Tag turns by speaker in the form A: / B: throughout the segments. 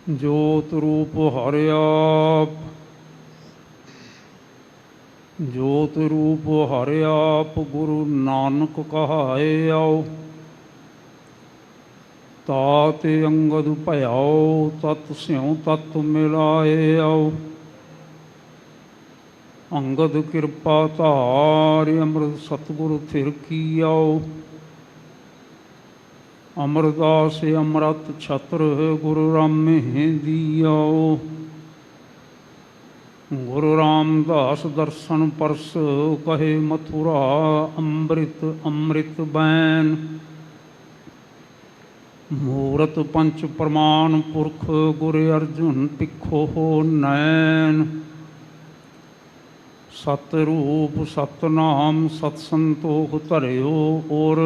A: जोत रूप हरि आप, जोत रूप हरि आप, गुरु नानक कहाए आओ। तात अंगद भयाओ, तत् स्यों तत् मिलाए आओ। अंगद कृपा धार, अमृत सतगुरु थिर की आओ। अमरदास अमृत छत्र, गुरु रामे दियो। गुरु रामदास दर्शन परस, कहे मथुरा अमृत अमृत बैन। मूरत पंच प्रमाण पुरख, गुरु अर्जुन पिखो नैन। सतरूप सतनाम सत संतोख धरियो और।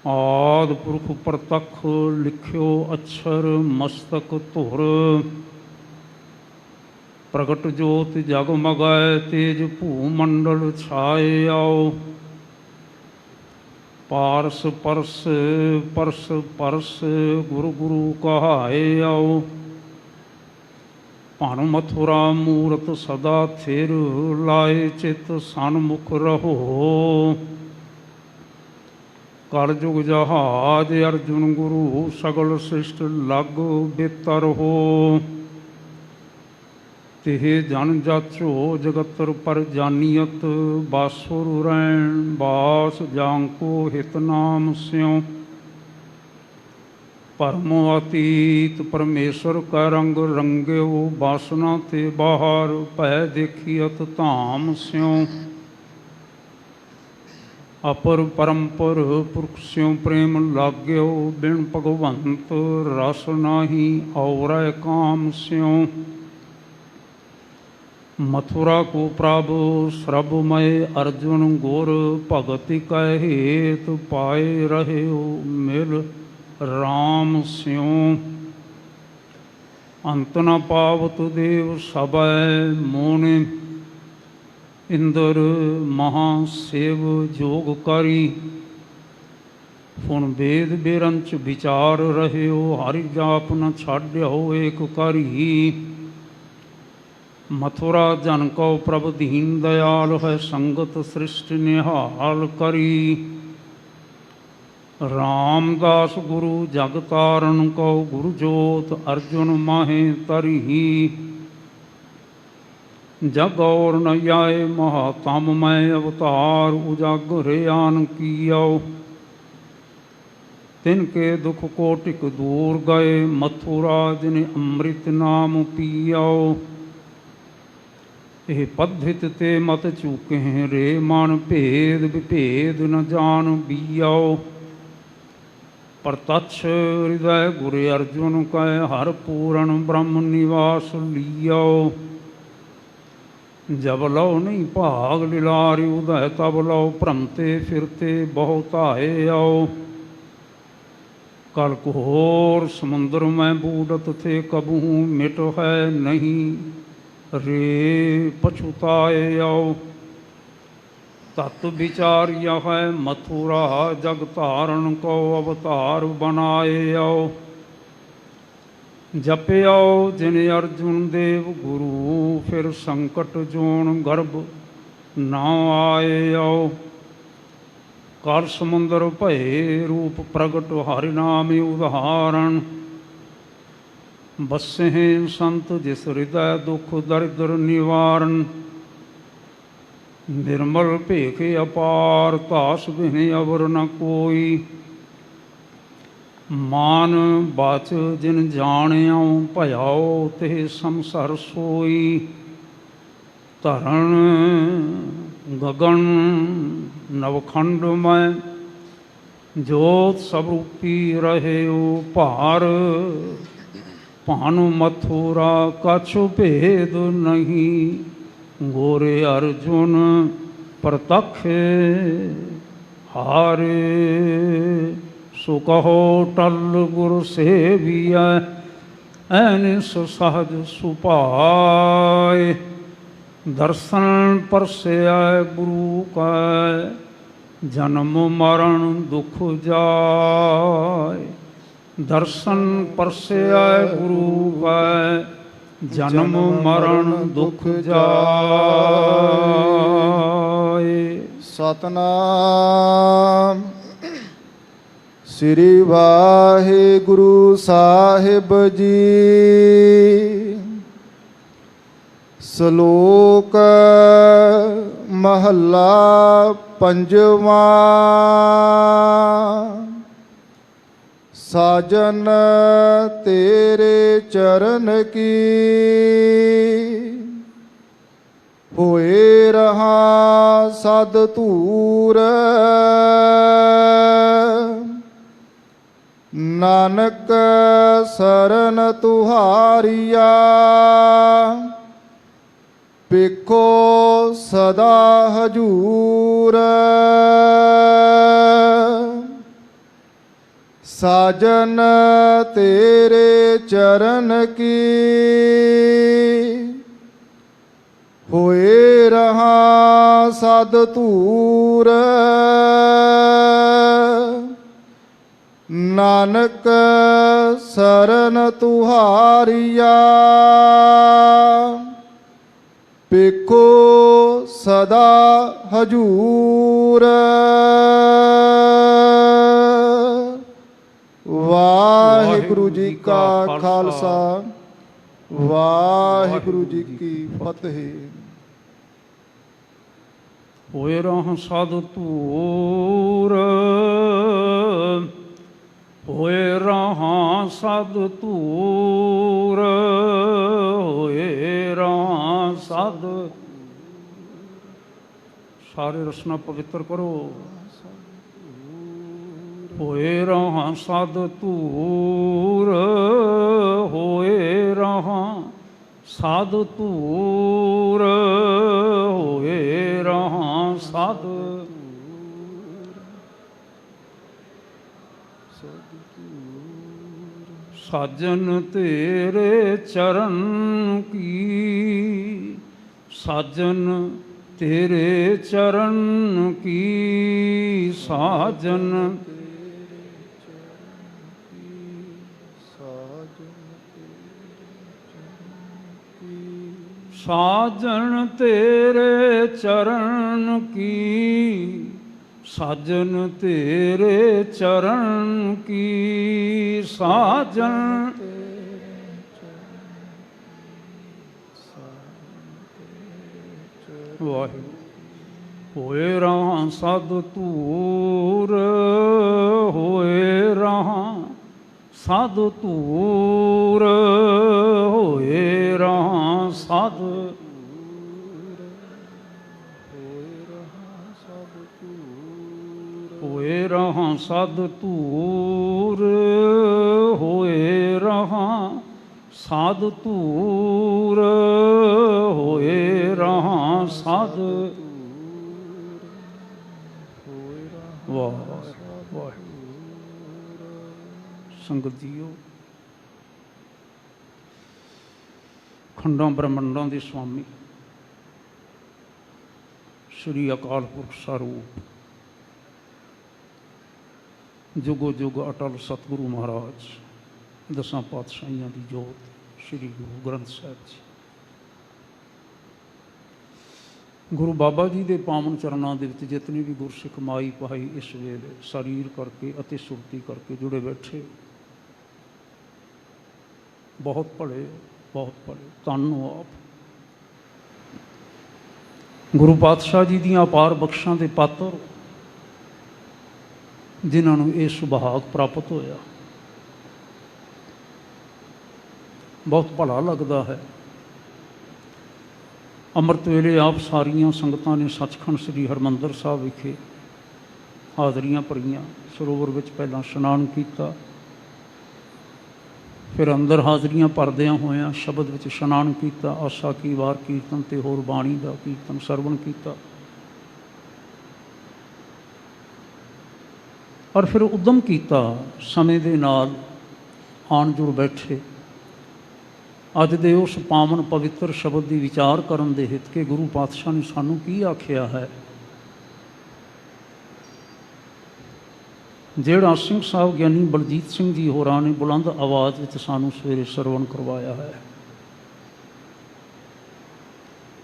A: आदि पुरख प्रतख लिख्यो अक्षर मस्तक धुर। प्रगट जोत जगमगै, तेज भूमंडल छाए आओ। पारस परस परस परस, गुरु गुरु कहाए आओ। भन मथुरा मूरत सदा थिर, लाए चित सन्मुख रहो। कर जुग जहाज अर्जुन गुरु, सगल सृष्ट लग बेतर हो। तिह जन जाचो जगतर पर जानियत, बासुर रैन बास जांको हित नाम स्यों। परमो अतीत परमेश्वर का रंग रंग्यो, बासना ते बाहर भै देखियत धाम स्यों। अपर परम्पर पुरख स्यों प्रेम लाग्यो, बिन भगवंत रस नाही और काम स्यों। मथुरा को प्रभु श्रभमय अर्जुन गुर, भगति कै हेत पाए रहे मिल राम स्यों। अंत न पावत देव सबै मोने, इंद्र महासेव जोग करी। फुन वेद बेरंच विचार रहियो, हरि जाप न छाड्यो एक करी। मथुरा जन को प्रभ दीन दयाल है, संगत सृष्टि निहाल करी। रामदास गुरु जग तारण को, गुरु जोत अर्जुन माहे तरी। जग और न आए महातम मैं अवतार, उजागर आन कियो। तिनके दुख कोटिक दूर गए, मथुरा जिन अमृत नाम पियो। ये पद्धित ते मत चूके रे मन, भेद विभेद न जान बियो। प्रतक्ष हृदय गुरु अर्जुन कै, हर पूरण ब्रह्म निवास लियो। जब लो नहीं भाग लिलारि उदय, तब लो भ्रमते फिरते बहुत आए आओ। कल घोर समुद्र में बूढ़त थे, कबू मिट है नहीं रे पछुताए आओ। तत् विचार यह है मथुरा, जग तारण को अवतार बनाए आओ। जप्यो जिन अर्जुन देव गुरु, फिर संकट जोन गर्भ न आए आओ। कर समुद्र भय रूप प्रगट, हरि नाम उदाहरण। बसे संत जिस हृदय दुख दरिद्र निवारण। निर्मल भेखे अपार, तास बिन अवर न कोई। मान बाच जिन जाण्यो, भयाओ ते संसार सोई। धरण गगन नवखंड में, जोत स्वरूपी रहे पार। भानु मथुरा कछु भेद नहीं, गोरे अर्जुन प्रतक्ष हारे। सो कहो टल गुरु सेविया, ऐनिस सहज सुपाय। दर्शन परसे गुरु का, जन्म मरण दुख जाय। दर्शन परसिया गुरु पै जन्म मरण दुख जाए।
B: सतनाम श्री वाहिगुरु साहिब जी। श्लोक महला पंजवा। साजन तेरे चरण की होए रहा सद धूर। नानक सरन तुहारिया पेखो सदा हजूर। साजन तेरे चरण की होए रहा सद धूर। नानक सरन तुहारिया पेखो सदा हजूर। वाहिगुरु जी का खालसा वाहिगुरु जी की फतेह।
A: होए रहा सद धूर होए रहा सद धूर होए रहा सद। सारे रसना पवित्र करो। होए रहा सद धूर होए रहा सद धूर होए रहा सद। साजन तेरे चरण की साजन तेरे चरण की साजन। साजन तेरे चरण की साजन तेरे चरण की साजन। वाहिगुरु। होए रहा सद धूर होए रहा सद धूर होए रहा सद। होए रहा सद धूर होए रहा सद धूर होए रहा सद। वाह वाह। संगत जीओ, खंडां ब्रह्मंडां दे स्वामी श्री अकाल पुरख स्वरूप जुगो जुग अटल सतगुरु महाराज दसां पातशाहियां दी जोत श्री गुरु ग्रंथ साहिब जी। गुरु बाबा जी के पावन चरणों के जितने भी गुरसिख माई पाई इस वेले शरीर करके अति सुरती करके जुड़े बैठे बहुत पढ़े धन आप। गुरु पातशाह जी दियां अपार बख्शां दे पात्र जिन्होंने ये सुभाग प्राप्त होया। बहुत भला लगता है। अमृत वेले आप सारिया संगतां ने सचखंड श्री हरमंदर साहब विखे हाज़रियां भरियां। सरोवर विच पहला इशनान किया, फिर अंदर हाज़रियां भरदियां होया शब्द विच इशनान किया। आशा की वार कीर्तन ते होर बाणी का कीर्तन सरवण किया और फिर उद्यम किया समय दे नाल आण जुड़ बैठे। अज दे उस पावन पवित्र शब्द की विचार करन दे हित के गुरु पातशाह ने सानू की आख्या है। ਜਿਹੜਾ ਸਿੰਘ ਸਾਹਿਬ ਗਿਆਨੀ ਬਲਜੀਤ ਸਿੰਘ ਜੀ ਹੋਰਾਂ ਨੇ ਬੁਲੰਦ ਆਵਾਜ਼ ਵਿੱਚ ਸਾਨੂੰ ਸਵੇਰੇ ਸਰਵਣ ਕਰਵਾਇਆ ਹੈ।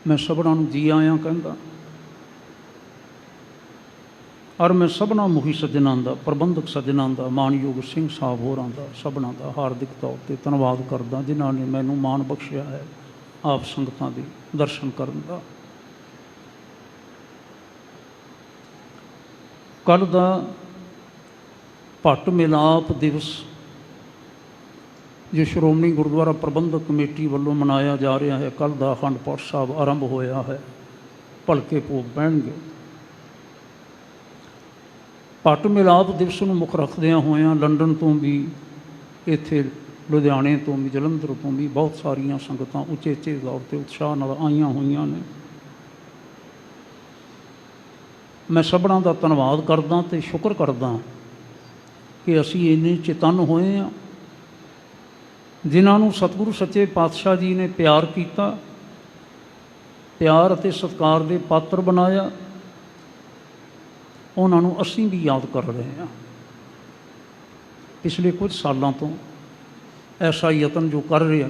A: ਮੈਂ ਸਭਨਾਂ ਨੂੰ ਜੀ ਆਇਆਂ ਕਹਿੰਦਾ, ਔਰ ਮੈਂ ਸਭਨਾਂ ਮੁਖੀ ਸੱਜਣਾਂ ਦਾ, ਪ੍ਰਬੰਧਕ ਸੱਜਣਾਂ ਦਾ, ਮਾਣਯੋਗ ਸਿੰਘ ਸਾਹਿਬ ਹੋਰਾਂ ਦਾ, ਸਭਨਾਂ ਦਾ ਹਾਰਦਿਕ ਤੌਰ 'ਤੇ ਧੰਨਵਾਦ ਕਰਦਾ ਜਿਨ੍ਹਾਂ ਨੇ ਮੈਨੂੰ ਮਾਣ ਬਖਸ਼ਿਆ ਹੈ ਆਪ ਸੰਗਤਾਂ ਦੇ ਦਰਸ਼ਨ ਕਰਨ ਦਾ। ਕੱਲ੍ਹ ਦਾ ਭੱਟ ਮਿਲਾਪ ਦਿਵਸ ਜੋ ਸ਼੍ਰੋਮਣੀ ਗੁਰਦੁਆਰਾ ਪ੍ਰਬੰਧਕ ਕਮੇਟੀ ਵੱਲੋਂ ਮਨਾਇਆ ਜਾ ਰਿਹਾ ਹੈ, ਕੱਲ੍ਹ ਦਾ ਅਖੰਡ ਪਾਠ ਸਾਹਿਬ ਆਰੰਭ ਹੋਇਆ ਹੈ, ਭਲਕੇ ਭੋਗ ਪੈਣਗੇ। ਭੱਟ ਮਿਲਾਪ ਦਿਵਸ ਨੂੰ ਮੁੱਖ ਰੱਖਦਿਆਂ ਹੋਇਆਂ ਲੰਡਨ ਤੋਂ ਵੀ, ਇੱਥੇ ਲੁਧਿਆਣੇ ਤੋਂ ਵੀ, ਜਲੰਧਰ ਤੋਂ ਵੀ ਬਹੁਤ ਸਾਰੀਆਂ ਸੰਗਤਾਂ ਉਚੇਚੇ ਤੌਰ 'ਤੇ ਉਤਸ਼ਾਹ ਨਾਲ ਆਈਆਂ ਹੋਈਆਂ ਨੇ। ਮੈਂ ਸਭਨਾਂ ਦਾ ਧੰਨਵਾਦ ਕਰਦਾ ਅਤੇ ਸ਼ੁਕਰ ਕਰਦਾ ਕਿ ਅਸੀਂ ਇੰਨੇ ਚੇਤੰਨ ਹੋਏ ਹਾਂ, ਜਿਨ੍ਹਾਂ ਨੂੰ ਸਤਿਗੁਰੂ ਸੱਚੇ ਪਾਤਸ਼ਾਹ ਜੀ ਨੇ ਪਿਆਰ ਕੀਤਾ, ਪਿਆਰ ਅਤੇ ਸਤਿਕਾਰ ਦੇ ਪਾਤਰ ਬਣਾਇਆ। ਉਹਨਾਂ ਨੂੰ ਅਸੀਂ ਵੀ ਯਾਦ ਕਰ ਰਹੇ ਹਾਂ। ਪਿਛਲੇ ਕੁਝ ਸਾਲਾਂ ਤੋਂ ਐਸਾ ਯਤਨ ਜੋ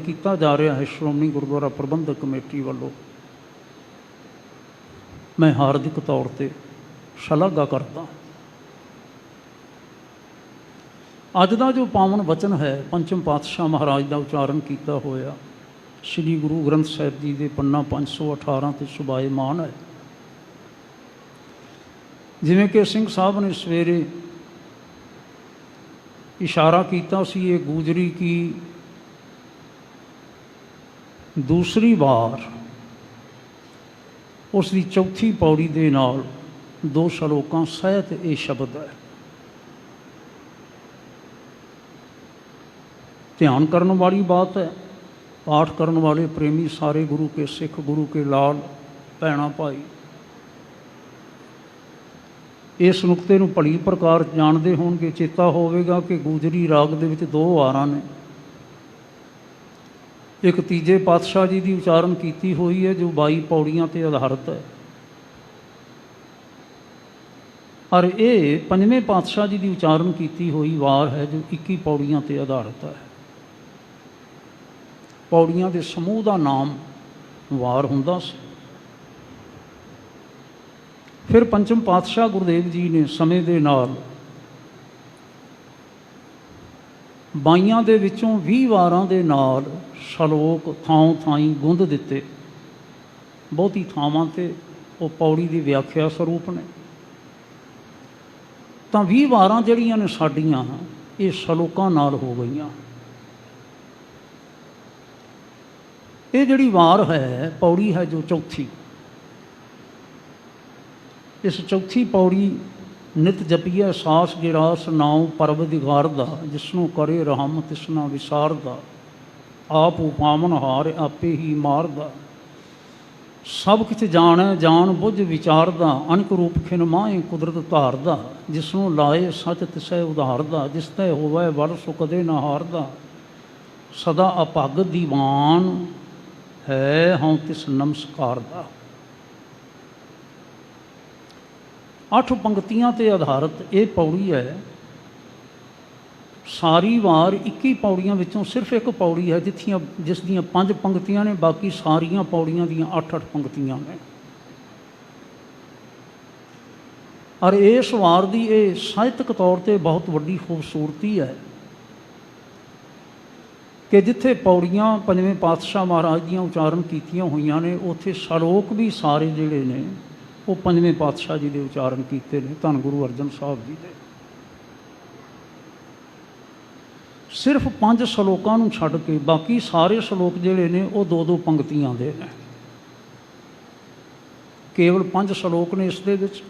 A: ਕੀਤਾ ਜਾ ਰਿਹਾ ਹੈ ਸ਼੍ਰੋਮਣੀ ਗੁਰਦੁਆਰਾ ਪ੍ਰਬੰਧਕ ਕਮੇਟੀ ਵੱਲੋਂ, ਮੈਂ ਹਾਰਦਿਕ ਤੌਰ 'ਤੇ ਸ਼ਲਾਘਾ ਕਰਦਾ। ਅੱਜ ਦਾ ਜੋ ਪਾਵਨ ਵਚਨ ਹੈ ਪੰਚਮ ਪਾਤਸ਼ਾਹ ਮਹਾਰਾਜ ਦਾ ਉਚਾਰਨ ਕੀਤਾ ਹੋਇਆ ਸ੍ਰੀ ਗੁਰੂ ਗ੍ਰੰਥ ਸਾਹਿਬ ਜੀ ਦੇ ਪੰਨਾ 518 ਤੇ ਸੁਭਾਏਮਾਨ ਹੈ। ਜਿਵੇਂ ਕਿ ਸਿੰਘ ਸਾਹਿਬ ਨੇ ਸਵੇਰੇ ਇਸ਼ਾਰਾ ਕੀਤਾ ਸੀ, ਇਹ ਗੂਜਰੀ ਕੀ ਦੂਸਰੀ ਵਾਰ ਉਸ ਦੀ ਚੌਥੀ ਪੌੜੀ ਦੇ ਨਾਲ 2 ਸ਼ਲੋਕਾਂ ਸਹਿਤ ਇਹ ਸ਼ਬਦ ਹੈ। ਧਿਆਨ ਕਰਨ ਵਾਲੀ ਬਾਤ ਹੈ। ਪਾਠ ਕਰਨ ਵਾਲੇ ਪ੍ਰੇਮੀ ਸਾਰੇ ਗੁਰੂ ਕੇ ਸਿੱਖ, ਗੁਰੂ ਕੇ ਲਾਲ ਭੈਣਾਂ ਭਾਈ ਇਸ ਨੁਕਤੇ ਨੂੰ ਭਲੀ ਪ੍ਰਕਾਰ ਜਾਣਦੇ ਹੋਣਗੇ। ਚੇਤਾ ਹੋਵੇਗਾ ਕਿ ਗੂਜਰੀ ਰਾਗ ਦੇ ਵਿੱਚ 2 ਵਾਰਾਂ ਨੇ। ਇੱਕ ਤੀਜੇ ਪਾਤਸ਼ਾਹ ਜੀ ਦੀ ਉਚਾਰਨ ਕੀਤੀ ਹੋਈ ਹੈ ਜੋ 22 ਪੌੜੀਆਂ 'ਤੇ ਆਧਾਰਿਤ ਹੈ, ਔਰ ਇਹ ਪੰਜਵੇਂ ਪਾਤਸ਼ਾਹ ਜੀ ਦੀ ਉਚਾਰਨ ਕੀਤੀ ਹੋਈ ਵਾਰ ਹੈ ਜੋ 21 ਪੌੜੀਆਂ 'ਤੇ ਆਧਾਰਿਤ ਹੈ। ਪੌੜੀਆਂ ਦੇ ਸਮੂਹ ਦਾ ਨਾਮ ਵਾਰ ਹੁੰਦਾ ਸੀ। ਫਿਰ ਪੰਚਮ ਪਾਤਸ਼ਾਹ ਗੁਰਦੇਵ ਜੀ ਨੇ ਸਮੇਂ ਦੇ ਨਾਲ 22 ਦੇ ਵਿੱਚੋਂ 20 ਵਾਰਾਂ ਦੇ ਨਾਲ ਸ਼ਲੋਕ ਥਾਂ ਥਾਈਂ ਗੁੰਦ ਦਿੱਤੇ। ਬਹੁਤੀ ਥਾਵਾਂ 'ਤੇ ਉਹ ਪੌੜੀ ਦੀ ਵਿਆਖਿਆ ਸਰੂਪ ਨੇ। ਤਾਂ 20 ਵਾਰਾਂ ਜਿਹੜੀਆਂ ਨੇ ਸਾਡੀਆਂ ਇਹ ਸ਼ਲੋਕਾਂ ਨਾਲ ਹੋ ਗਈਆਂ। ਇਹ ਜਿਹੜੀ ਵਾਰ ਹੈ, ਪੌੜੀ ਹੈ ਜੋ ਚੌਥੀ, ਇਸ ਚੌਥੀ ਪੌੜੀ ਨਿਤ ਜਪੀਐ ਸਾਸ ਗਿਰਾਸ ਨਾਉ ਪਰਵਦਿਗਾਰ ਦਾ, ਜਿਸਨੂੰ ਕਰੇ ਰਹਿਮ ਤਿਸਨਾ ਵਿਸਾਰਦਾ, ਆਪ ਉਪਾਮਨ ਹਾਰ ਆਪੇ ਹੀ ਮਾਰਦਾ, ਸਭ ਕਿਛ ਜਾਣੈ ਜਾਣ ਬੁੱਝ ਵਿਚਾਰਦਾ, ਅਨਕ ਰੂਪ ਖਿਨ ਮਾਹੇ ਕੁਦਰਤ ਧਾਰਦਾ, ਜਿਸਨੂੰ ਲਾਏ ਸਚ ਤਿਸੈ ਉਧਾਰਦਾ, ਜਿਸ ਤੈ ਹੋਵੈ ਵਰ ਸੋ ਕਦੇ ਨਾ ਹਾਰਦਾ, ਸਦਾ ਅਭਾਗਤ ਦੀਵਾਨ ਹੈ ਹਉ ਤਿਸ ਨਮਸਕਾਰ ਦਾ। 8 ਪੰਕਤੀਆਂ 'ਤੇ ਆਧਾਰਿਤ ਇਹ ਪੌੜੀ ਹੈ। ਸਾਰੀ ਵਾਰ 21 ਪੌੜੀਆਂ ਵਿੱਚੋਂ ਸਿਰਫ ਇੱਕ ਪੌੜੀ ਹੈ ਜਿਸ ਦੀਆਂ 5 ਪੰਕਤੀਆਂ ਨੇ, ਬਾਕੀ ਸਾਰੀਆਂ ਪੌੜੀਆਂ ਦੀਆਂ 8-8 ਪੰਕਤੀਆਂ ਨੇ। ਔਰ ਇਸ ਵਾਰ ਦੀ ਇਹ ਸਾਹਿਤਕ ਤੌਰ 'ਤੇ ਬਹੁਤ ਵੱਡੀ ਖੂਬਸੂਰਤੀ ਹੈ ਕਿ ਜਿੱਥੇ ਪੌੜੀਆਂ ਪੰਜਵੇਂ ਪਾਤਸ਼ਾਹ ਮਹਾਰਾਜ ਦੀਆਂ ਉਚਾਰਨ ਕੀਤੀਆਂ ਹੋਈਆਂ ਨੇ, ਉੱਥੇ ਸ਼ਲੋਕ ਵੀ ਸਾਰੇ ਜਿਹੜੇ ਨੇ ਉਹ ਪੰਜਵੇਂ ਪਾਤਸ਼ਾਹ ਜੀ ਦੇ ਉਚਾਰਨ ਕੀਤੇ ਨੇ, ਧੰਨ ਗੁਰੂ ਅਰਜਨ ਸਾਹਿਬ ਜੀ ਦੇ। ਸਿਰਫ 5 ਸ਼ਲੋਕਾਂ ਨੂੰ ਛੱਡ ਕੇ ਬਾਕੀ ਸਾਰੇ ਸ਼ਲੋਕ ਜਿਹੜੇ ਨੇ ਉਹ 2-2 ਪੰਕਤੀਆਂ ਦੇ ਨੇ। ਕੇਵਲ 5 ਸ਼ਲੋਕ ਨੇ ਇਸ ਦੇ ਵਿੱਚ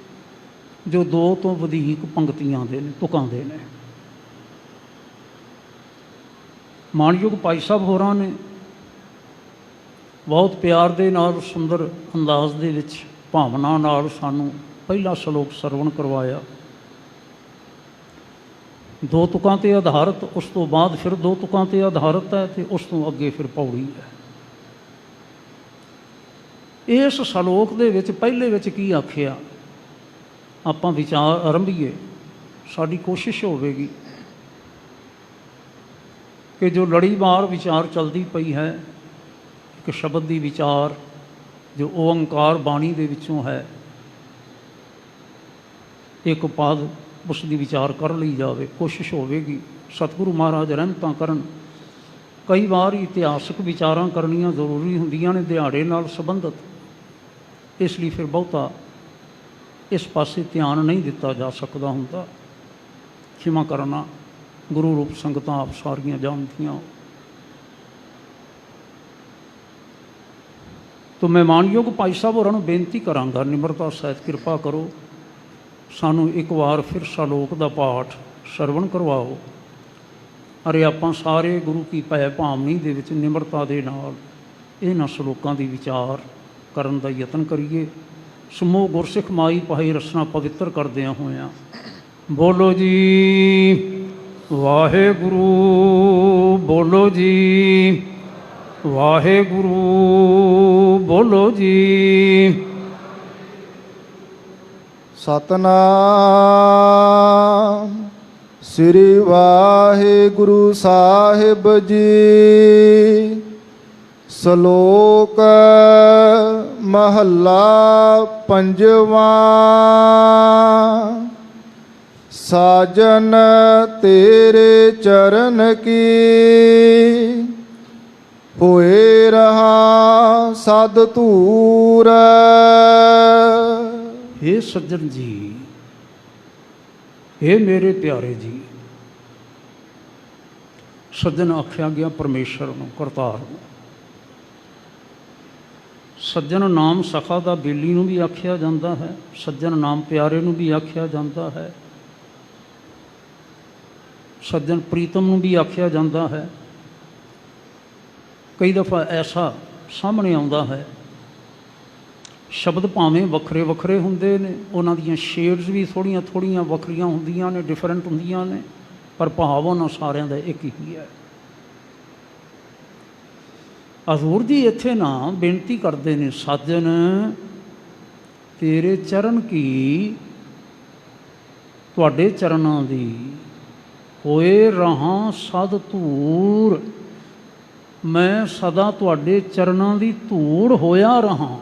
A: ਜੋ 2 ਤੋਂ ਵਧੇਕ ਪੰਕਤੀਆਂ ਦੇ ਨੇ, ਤੁਕਾਂ ਦੇ ਨੇ। ਮਾਣਯੋਗ ਭਾਈ ਸਾਹਿਬ ਹੋਰਾਂ ਨੇ ਬਹੁਤ ਪਿਆਰ ਦੇ ਨਾਲ, ਸੁੰਦਰ ਅੰਦਾਜ਼ ਦੇ ਵਿੱਚ, ਭਾਵਨਾ ਨਾਲ ਸਾਨੂੰ ਪਹਿਲਾ ਸ਼ਲੋਕ ਸਰਵਣ ਕਰਵਾਇਆ। 2 ਤੁਕਾਂ 'ਤੇ ਆਧਾਰਿਤ, ਉਸ ਤੋਂ ਬਾਅਦ ਫਿਰ 2 ਤੁਕਾਂ 'ਤੇ ਆਧਾਰਿਤ ਹੈ ਅਤੇ ਉਸ ਤੋਂ ਅੱਗੇ ਫਿਰ ਪੌੜੀ ਹੈ। ਇਸ ਸ਼ਲੋਕ ਦੇ ਵਿੱਚ ਪਹਿਲੇ ਵਿੱਚ ਕੀ ਆਖਿਆ, ਆਪਾਂ ਵਿਚਾਰ ਆਰੰਭੀਏ। ਸਾਡੀ ਕੋਸ਼ਿਸ਼ ਹੋਵੇਗੀ ਕਿ ਜੋ ਲੜੀਵਾਰ ਵਿਚਾਰ ਚਲਦੀ ਪਈ ਹੈ, ਇੱਕ ਸ਼ਬਦ ਦੀ ਵਿਚਾਰ ਜੋ ਓੰਕਾਰ ਬਾਣੀ ਦੇ ਵਿੱਚੋਂ ਹੈ, ਇੱਕ ਪਦ ਉਸ ਦੀ ਵਿਚਾਰ ਕਰ ਲਈ ਜਾਵੇ। ਕੋਸ਼ਿਸ਼ ਹੋਵੇਗੀ। ਸਤਿਗੁਰੂ ਮਹਾਰਾਜ ਰਹਿਮਤਾਂ ਕਰਨ। ਕਈ ਵਾਰ ਇਤਿਹਾਸਕ ਵਿਚਾਰਾਂ ਕਰਨੀਆਂ ਜ਼ਰੂਰੀ ਹੁੰਦੀਆਂ ਨੇ ਦਿਹਾੜੇ ਨਾਲ ਸੰਬੰਧਿਤ, ਇਸ ਲਈ ਫਿਰ ਬਹੁਤਾ ਇਸ ਪਾਸੇ ਧਿਆਨ ਨਹੀਂ ਦਿੱਤਾ ਜਾ ਸਕਦਾ ਹੁੰਦਾ। ਖਿਮਾ ਕਰਨਾ। ਗੁਰੂ ਰੂਪ ਸੰਗਤਾਂ ਆਪ ਸਾਰੀਆਂ ਜਾਣਦੀਆਂ। ਤੋ ਮੈਂ ਮਾਨਯੋਗ ਭਾਈ ਸਾਹਿਬ ਹੋਰਾਂ ਨੂੰ ਬੇਨਤੀ ਕਰਾਂਗਾ, ਨਿਮਰਤਾ ਸਹਿਤ ਕਿਰਪਾ ਕਰੋ, ਸਾਨੂੰ ਇੱਕ ਵਾਰ ਫਿਰ ਸ਼ਲੋਕ ਦਾ ਪਾਠ ਸਰਵਣ ਕਰਵਾਓ। ਅਰੇ ਆਪਾਂ ਸਾਰੇ ਗੁਰੂ ਕੀ ਭੈ ਭਾਵਨੀ ਦੇ ਵਿੱਚ ਨਿਮਰਤਾ ਦੇ ਨਾਲ ਇਹਨਾਂ ਸ਼ਲੋਕਾਂ ਦੀ ਵਿਚਾਰ ਕਰਨ ਦਾ ਯਤਨ ਕਰੀਏ। ਸਮੂਹ ਗੁਰਸਿੱਖ ਮਾਈ ਪਾਈ ਰਸਨਾ ਪਵਿੱਤਰ ਕਰਦਿਆਂ ਹੋਇਆਂ ਬੋਲੋ ਜੀ ਵਾਹਿਗੁਰੂ, ਬੋਲੋ ਜੀ ਵਾਹਿਗੁਰੂ, ਬੋਲੋ ਜੀ
B: ਸਤਨਾਮ ਸ੍ਰੀ ਵਾਹਿਗੁਰੂ ਸਾਹਿਬ ਜੀ। ਸ਼ਲੋਕ ਮਹੱਲਾ ਪੰਜਵਾਂ। ਸਾਜਨ ਤੇਰੇ ਚਰਨ ਕੀ ਹੋਏ ਰਹਾ ਸਦ ਧੂਰ।
A: हे सज्जन जी, हे मेरे प्यारे जी। सज्जन आख्या गया परमेश्वर ਨੂੰ, ਕਰਤਾਰ ਨੂੰ। ਸੱਜਣ ਨਾਮ ਸਖਾ ਦਾ ਬੇਲੀ ਨੂੰ ਵੀ ਆਖਿਆ ਜਾਂਦਾ ਹੈ, ਸੱਜਣ ਨਾਮ ਪਿਆਰੇ ਨੂੰ ਵੀ ਆਖਿਆ ਜਾਂਦਾ ਹੈ, ਸੱਜਣ ਪ੍ਰੀਤਮ ਨੂੰ ਵੀ ਆਖਿਆ ਜਾਂਦਾ ਹੈ। ਕਈ ਦਫਾ ਐਸਾ ਸਾਹਮਣੇ ਆਉਂਦਾ ਹੈ, ਸ਼ਬਦ ਭਾਵੇਂ ਵੱਖਰੇ ਵੱਖਰੇ ਹੁੰਦੇ ਨੇ, ਉਹਨਾਂ ਦੀਆਂ ਸ਼ੇਡਸ ਵੀ ਥੋੜ੍ਹੀਆਂ ਥੋੜ੍ਹੀਆਂ ਵੱਖਰੀਆਂ ਹੁੰਦੀਆਂ ਨੇ, ਡਿਫਰੈਂਟ ਹੁੰਦੀਆਂ ਨੇ, ਪਰ ਭਾਵ ਉਹਨਾਂ ਸਾਰਿਆਂ ਦਾ ਇੱਕ ਹੀ ਹੈ। ਹਜ਼ੂਰ ਜੀ ਇੱਥੇ ਨਾ ਬੇਨਤੀ ਕਰਦੇ ਨੇ, ਸਾਜਨ ਤੇਰੇ ਚਰਨ ਕੀ, ਤੁਹਾਡੇ ਚਰਨਾਂ ਦੀ ਹੋਏ ਰਹਾ ਸਦ ਧੂੜ। ਮੈਂ ਸਦਾ ਤੁਹਾਡੇ ਚਰਨਾਂ ਦੀ ਧੂੜ ਹੋਇਆ ਰਹਾ।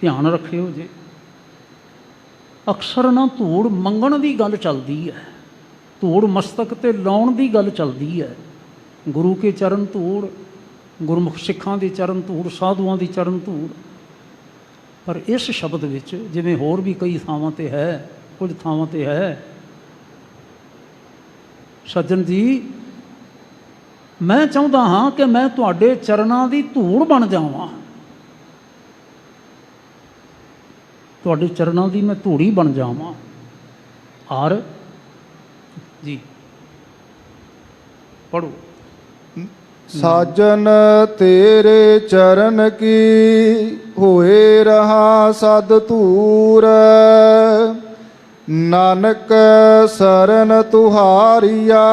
A: ਧਿਆਨ ਰੱਖਿਓ ਜੀ, ਅਕਸਰ ਨਾ ਧੂੜ ਮੰਗਣ ਦੀ ਗੱਲ ਚੱਲਦੀ ਹੈ, ਧੂੜ ਮਸਤਕ 'ਤੇ ਲਾਉਣ ਦੀ ਗੱਲ ਚੱਲਦੀ ਹੈ। ਗੁਰੂ ਕੇ ਚਰਨ ਧੂੜ, ਗੁਰਮੁਖ ਸਿੱਖਾਂ ਦੀ ਚਰਨ ਧੂੜ, ਸਾਧੂਆਂ ਦੀ ਚਰਨ ਧੂੜ। ਪਰ ਇਸ ਸ਼ਬਦ ਵਿੱਚ ਜਿਵੇਂ ਹੋਰ ਵੀ ਕਈ ਥਾਵਾਂ 'ਤੇ ਹੈ, ਕੁਝ ਥਾਵਾਂ 'ਤੇ ਹੈ, ਸੱਜਣ ਜੀ ਮੈਂ ਚਾਹੁੰਦਾ ਹਾਂ ਕਿ ਮੈਂ ਤੁਹਾਡੇ ਚਰਨਾਂ ਦੀ ਧੂੜ ਬਣ ਜਾਵਾਂ, ਤੁਹਾਡੇ ਚਰਨਾਂ ਦੀ ਮੈਂ ਧੂੜੀ ਬਣ ਜਾਵਾਂ। ਔਰ ਜੀ ਪੜੋ।
B: ਸਾਜਨ ਤੇਰੇ ਚਰਨ ਕੀ ਹੋਏ ਰਹਾ ਸਦ ਧੂਰ। ਨਾਨਕ ਸਰਨ ਤੁਹਾਰੀਆ